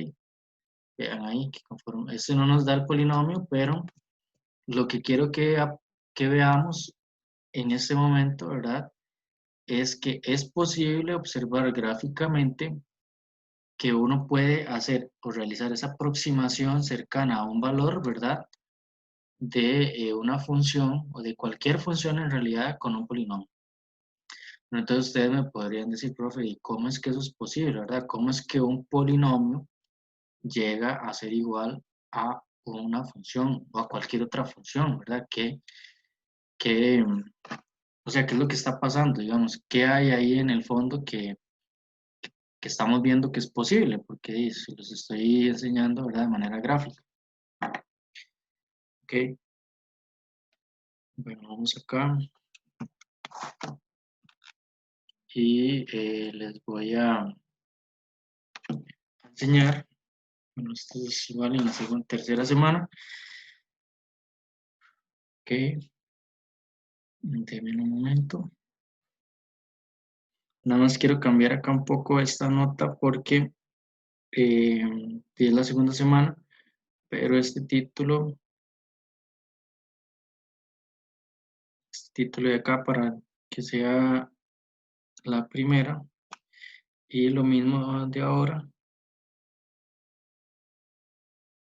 Vean ahí que conforme, este no nos da el polinomio, pero lo que quiero que veamos en este momento, ¿verdad? Es que es posible observar gráficamente que uno puede hacer o realizar esa aproximación cercana a un valor, ¿verdad? De una función o de cualquier función en realidad con un polinomio. Entonces ustedes me podrían decir, profe, ¿y cómo es que eso es posible, verdad? ¿Cómo es que un polinomio llega a ser igual a una función o a cualquier otra función, ¿verdad? O sea, ¿qué es lo que está pasando? Digamos, ¿qué hay ahí en el fondo que estamos viendo que es posible? Porque se los estoy enseñando, ¿verdad? De manera gráfica. Ok. Bueno, vamos acá. Y les voy a enseñar. Bueno, esto es igual en la tercera semana. Ok. Denme un momento. Nada más quiero cambiar acá un poco esta nota porque es la segunda semana, pero este título de acá para que sea la primera y lo mismo de ahora,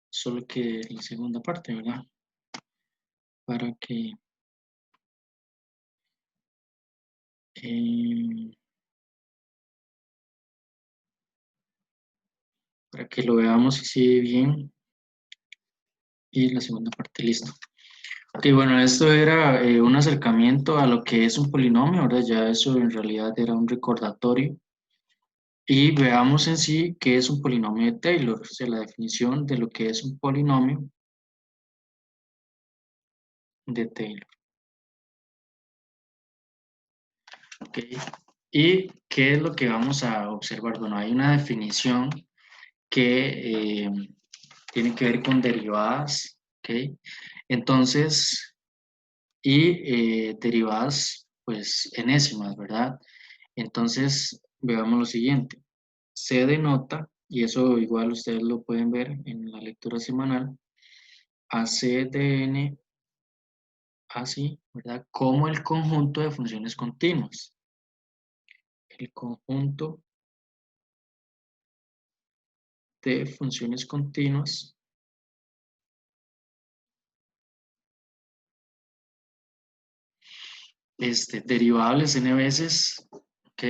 solo que la segunda parte, ¿verdad? Para que eh, lo veamos así bien y la segunda parte listo. Ok, bueno, esto era un acercamiento a lo que es un polinomio, ¿verdad? Ya eso en realidad era un recordatorio. Y veamos en sí qué es un polinomio de Taylor, o sea, la definición de lo que es un polinomio de Taylor. Ok, ¿y qué es lo que vamos a observar? Bueno, hay una definición que tiene que ver con derivadas, ¿ok? Entonces, y derivadas, pues, enésimas, ¿verdad? Entonces, veamos lo siguiente. Se denota, y eso igual ustedes lo pueden ver en la lectura semanal, a C de n así, ¿verdad? Como el conjunto de funciones continuas. El conjunto de funciones continuas derivables n veces, ¿ok?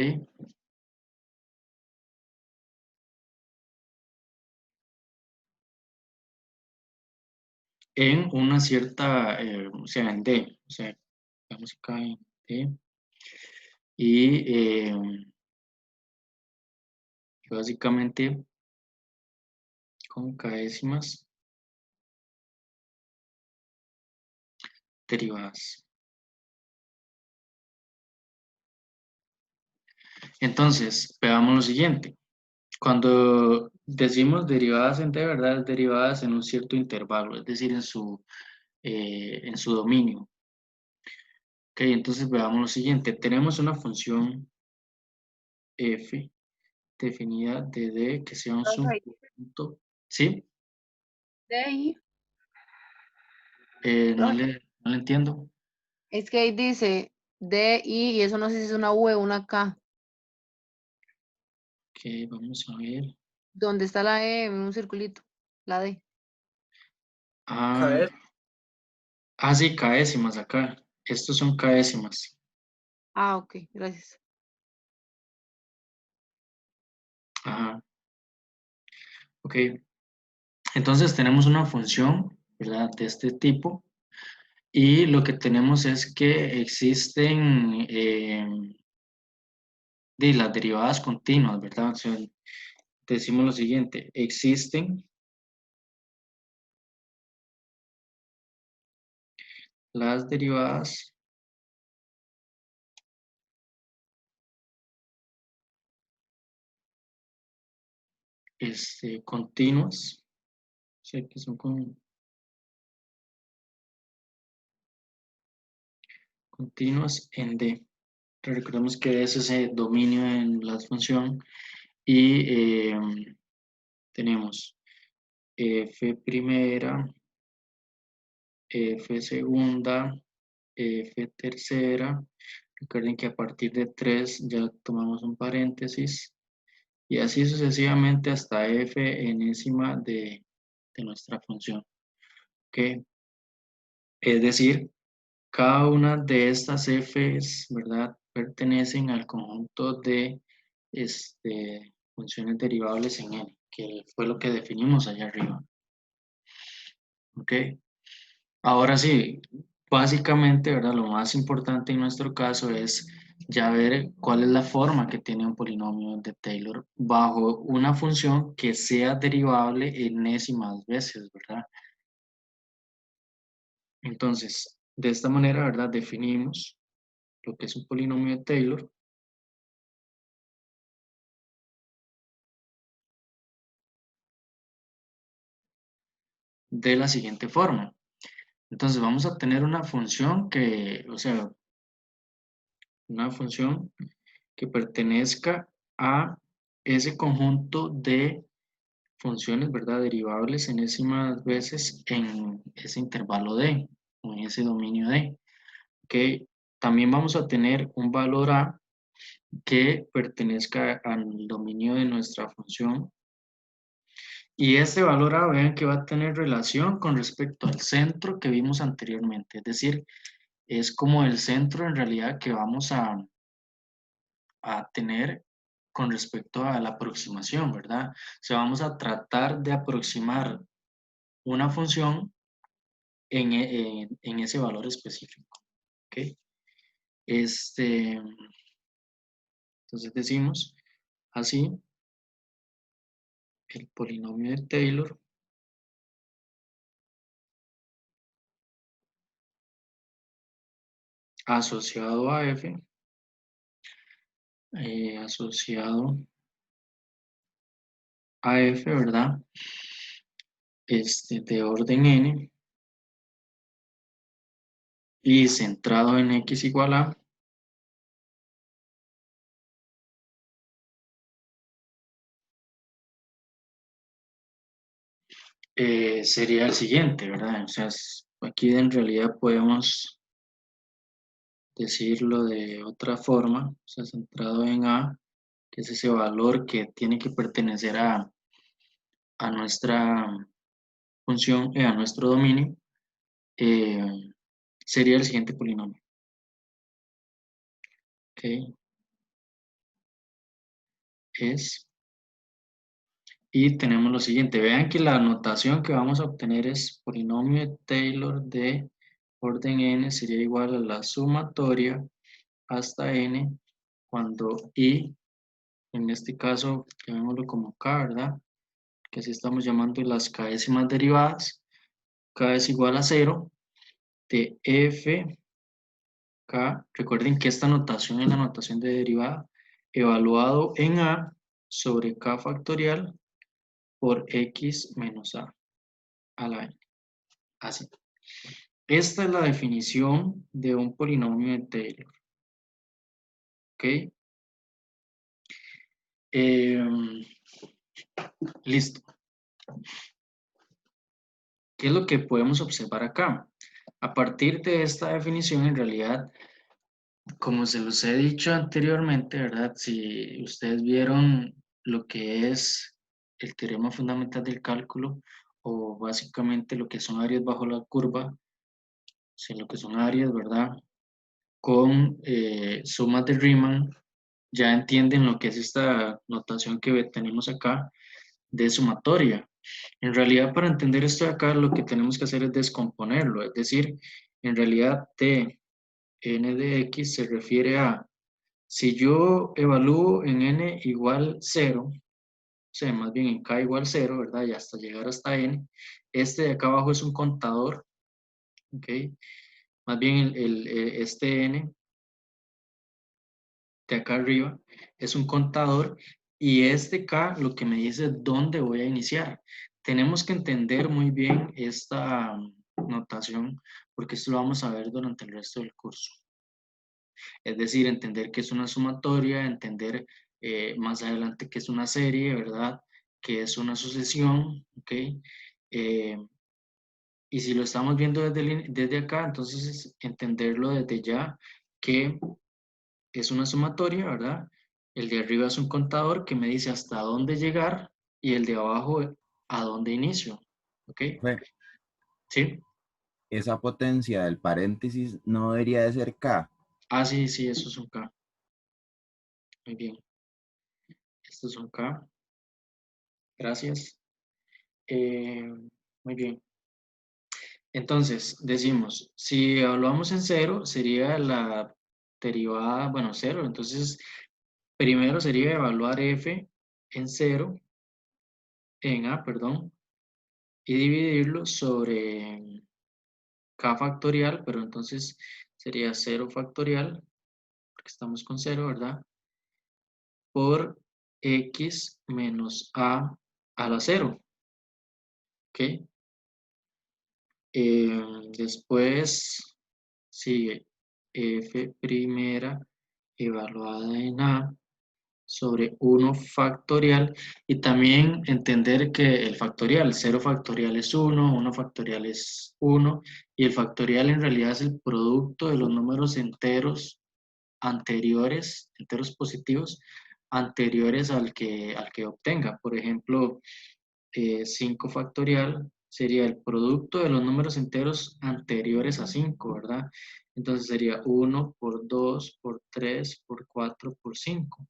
En una cierta, o sea, en D, o sea, vamos acá en D, y básicamente con décimas derivadas. Entonces, veamos lo siguiente. Cuando decimos derivadas en D, ¿verdad? Derivadas en un cierto intervalo, es decir, en su dominio. Ok, entonces veamos lo siguiente. Tenemos una función f definida de D que sea un Profe, subconjunto. ¿Sí? de ahí, No profe, le entiendo. es que ahí dice D, I, y eso no sé si es una V o una K. Ok, vamos a ver. ¿Dónde está la E en un circulito? La D. Ah, sí, décimas acá. Estos son décimas. Ah, ok, gracias. Ajá. Ok. Entonces tenemos una función, ¿verdad? De este tipo. Y lo que tenemos es que existen de las derivadas continuas, ¿verdad? O sea, decimos lo siguiente, existen las derivadas continuas, o sea, que son continuas en D. Recordemos que es ese dominio en la función y tenemos f primera, f segunda, f tercera. Recuerden que a partir de 3 ya tomamos un paréntesis y así sucesivamente hasta f enésima de nuestra función. ¿Ok? Es decir, cada una de estas f's, ¿verdad? Pertenecen al conjunto de funciones derivables en N, que fue lo que definimos allá arriba. ¿Ok? Ahora sí, básicamente, ¿verdad? Lo más importante en nuestro caso es ya ver cuál es la forma que tiene un polinomio de Taylor bajo una función que sea derivable enésimas veces, ¿verdad? Entonces, de esta manera, ¿verdad? Definimos lo que es un polinomio de Taylor. De la siguiente forma. Entonces vamos a tener una función que, o sea, una función que pertenezca a ese conjunto de funciones, ¿verdad? Derivables enésimas veces en ese intervalo D, o en ese dominio D. Que también vamos a tener un valor A que pertenezca al dominio de nuestra función. Y este valor A, vean que va a tener relación con respecto al centro que vimos anteriormente. Es decir, es como el centro en realidad que vamos a tener con respecto a la aproximación, ¿verdad? O sea, vamos a tratar de aproximar una función en ese valor específico. ¿Ok? Entonces decimos así, el polinomio de Taylor asociado a f, asociado a f, ¿verdad? De orden n y centrado en x igual a sería el siguiente, ¿verdad? O sea, aquí en realidad podemos decirlo de otra forma, o sea, centrado en A, que es ese valor que tiene que pertenecer a nuestra función, a nuestro dominio, eh, sería el siguiente polinomio. ¿Ok? Y tenemos lo siguiente, vean que la notación que vamos a obtener es polinomio de Taylor de orden n sería igual a la sumatoria hasta n cuando i, en este caso, llamémoslo como k, ¿verdad? Que así estamos llamando las k'ésimas derivadas, k es igual a 0 de f k, recuerden que esta notación es la notación de derivada, evaluado en a sobre k factorial por x menos a la n. Así. Esta es la definición de un polinomio de Taylor. ¿Ok? Listo. ¿Qué es lo que podemos observar acá? A partir de esta definición, en realidad, como se los he dicho anteriormente, ¿verdad? Si ustedes vieron lo que es el teorema fundamental del cálculo, o básicamente lo que son áreas bajo la curva, o sea, lo que son áreas, ¿verdad? Con sumas de Riemann, ya entienden lo que es esta notación que tenemos acá de sumatoria. En realidad, para entender esto de acá, lo que tenemos que hacer es descomponerlo, es decir, en realidad t n de x se refiere a, si yo evalúo en n igual 0, o sea, más bien en k igual 0, ¿verdad? Y hasta llegar hasta n, este de acá abajo es un contador, ¿ok? Más bien este n de acá arriba es un contador y este K lo que me dice dónde voy a iniciar. Tenemos que entender muy bien esta notación porque esto lo vamos a ver durante el resto del curso. Es decir, entender que es una sumatoria, entender más adelante que es una serie, ¿verdad? Que es una sucesión, ¿ok? Y si lo estamos viendo desde acá, entonces es entenderlo desde ya que es una sumatoria, ¿verdad? El de arriba es un contador que me dice hasta dónde llegar y el de abajo a dónde inicio. ¿Ok? Profe, ¿Sí? esa potencia del paréntesis no debería de ser K. Ah, sí, sí, eso es un K. Muy bien. Esto es un K. Gracias. Muy bien. Entonces, decimos, si evaluamos en cero, sería la derivada, bueno, cero. Entonces, primero sería evaluar f en cero, en A, perdón, y dividirlo sobre k factorial, pero entonces sería 0 factorial, porque estamos con 0, ¿verdad? Por x menos a la 0, ¿ok? Después sigue f primera evaluada en a sobre 1 factorial y también entender que el factorial, 0 factorial es 1, 1 factorial es 1 y el factorial en realidad es el producto de los números enteros anteriores, enteros positivos, anteriores al que obtenga. Por ejemplo, 5 factorial sería el producto de los números enteros anteriores a 5, ¿verdad? Entonces sería 1 por 2 por 3 por 4 por 5.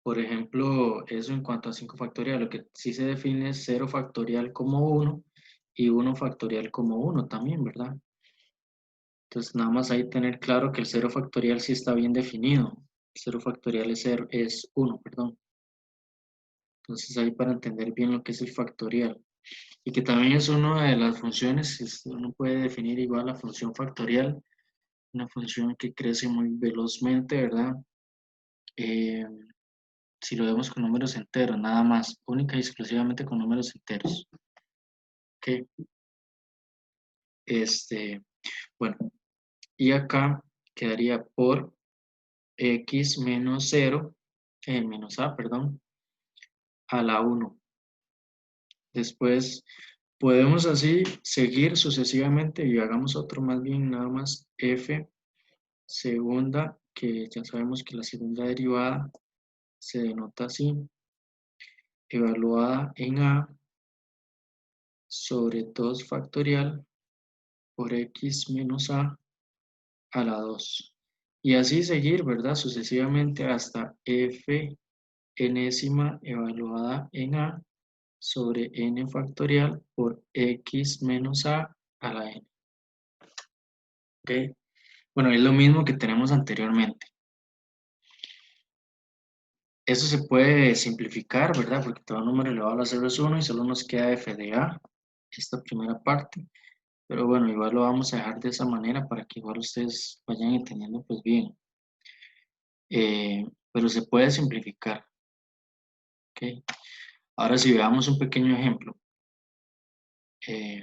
Por ejemplo, eso en cuanto a 5 factorial, lo que sí se define es 0 factorial como 1 y 1 factorial como 1 también, ¿verdad? Entonces, nada más ahí tener claro que el 0 factorial sí está bien definido. 0 factorial es 1, perdón. Entonces, ahí para entender bien lo que es el factorial. Y que también es una de las funciones, uno puede definir igual la función factorial, una función que crece muy velozmente, ¿verdad? Eh, si lo vemos con números enteros, nada más, única y exclusivamente con números enteros. ¿Ok? Bueno, y acá quedaría por x menos 0, menos a, perdón, a la 1. Después podemos así seguir sucesivamente y hagamos otro más bien, nada más f segunda, que ya sabemos que la segunda derivada se denota así, evaluada en a sobre 2 factorial por x menos a la 2. Y así seguir, ¿verdad? Sucesivamente hasta f enésima evaluada en a sobre n factorial por x menos a la n. ¿Ok? Bueno, es lo mismo que tenemos anteriormente. Eso se puede simplificar, ¿verdad? Porque todo número elevado a la 0 es 1 y solo nos queda f de a, esta primera parte. Pero bueno, igual lo vamos a dejar de esa manera para que igual ustedes vayan entendiendo pues bien. Pero se puede simplificar. ¿Ok? Ahora si veamos un pequeño ejemplo. Eh,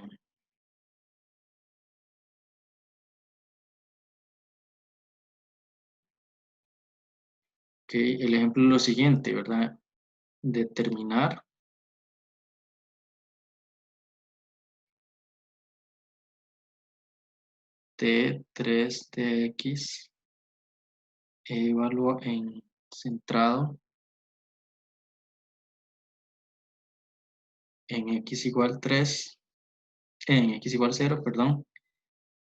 ok, el ejemplo es lo siguiente, ¿verdad? Determinar t3 de x centrado en x igual 3, en x igual 0, perdón,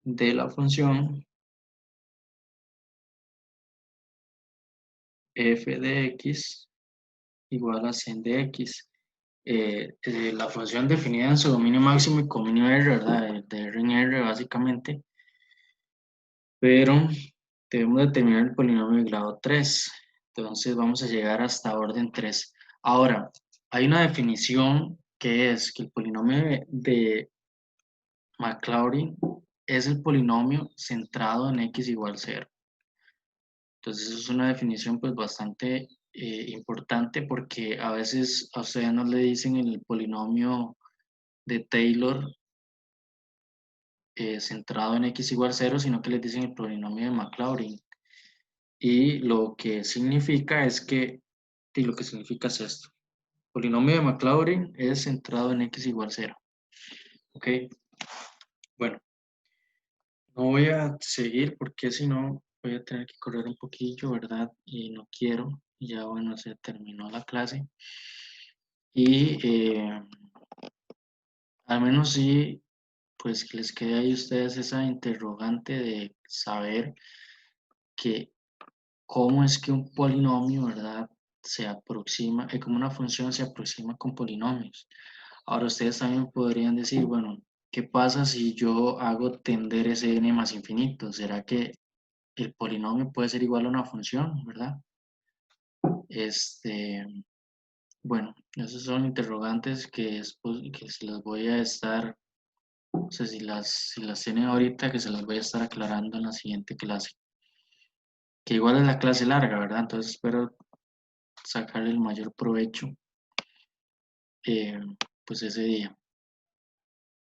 de la función f de x igual a sin de x. La función definida en su dominio máximo y dominio R, ¿verdad? De R en R básicamente, pero debemos determinar el polinomio de grado 3, entonces vamos a llegar hasta orden 3. Ahora, hay una definición que es que el polinomio de Maclaurin es el polinomio centrado en x igual 0. Entonces, eso es una definición pues bastante importante porque a veces a ustedes no le dicen el polinomio de Taylor centrado en x igual 0, sino que les dicen el polinomio de Maclaurin. Y lo que significa es que, y lo que significa es esto. El polinomio de Maclaurin es centrado en x igual 0. ¿Ok? Bueno, no voy a seguir porque si no voy a tener que correr un poquillo, ¿verdad? Y no quiero. Ya bueno, se terminó la clase. Y al menos sí, pues que les quede ahí a ustedes esa interrogante de saber que cómo es que un polinomio, ¿verdad? Se aproxima, como una función se aproxima con polinomios. Ahora ustedes también podrían decir, bueno, ¿qué pasa si yo hago tender ese n más infinito? ¿Será que el polinomio puede ser igual a una función, ¿verdad? Bueno, esos son interrogantes que se las voy a estar, no sé si las tienen ahorita, que se las voy a estar aclarando en la siguiente clase. Que igual es la clase larga, ¿verdad? Entonces espero sacarle el mayor provecho pues ese día.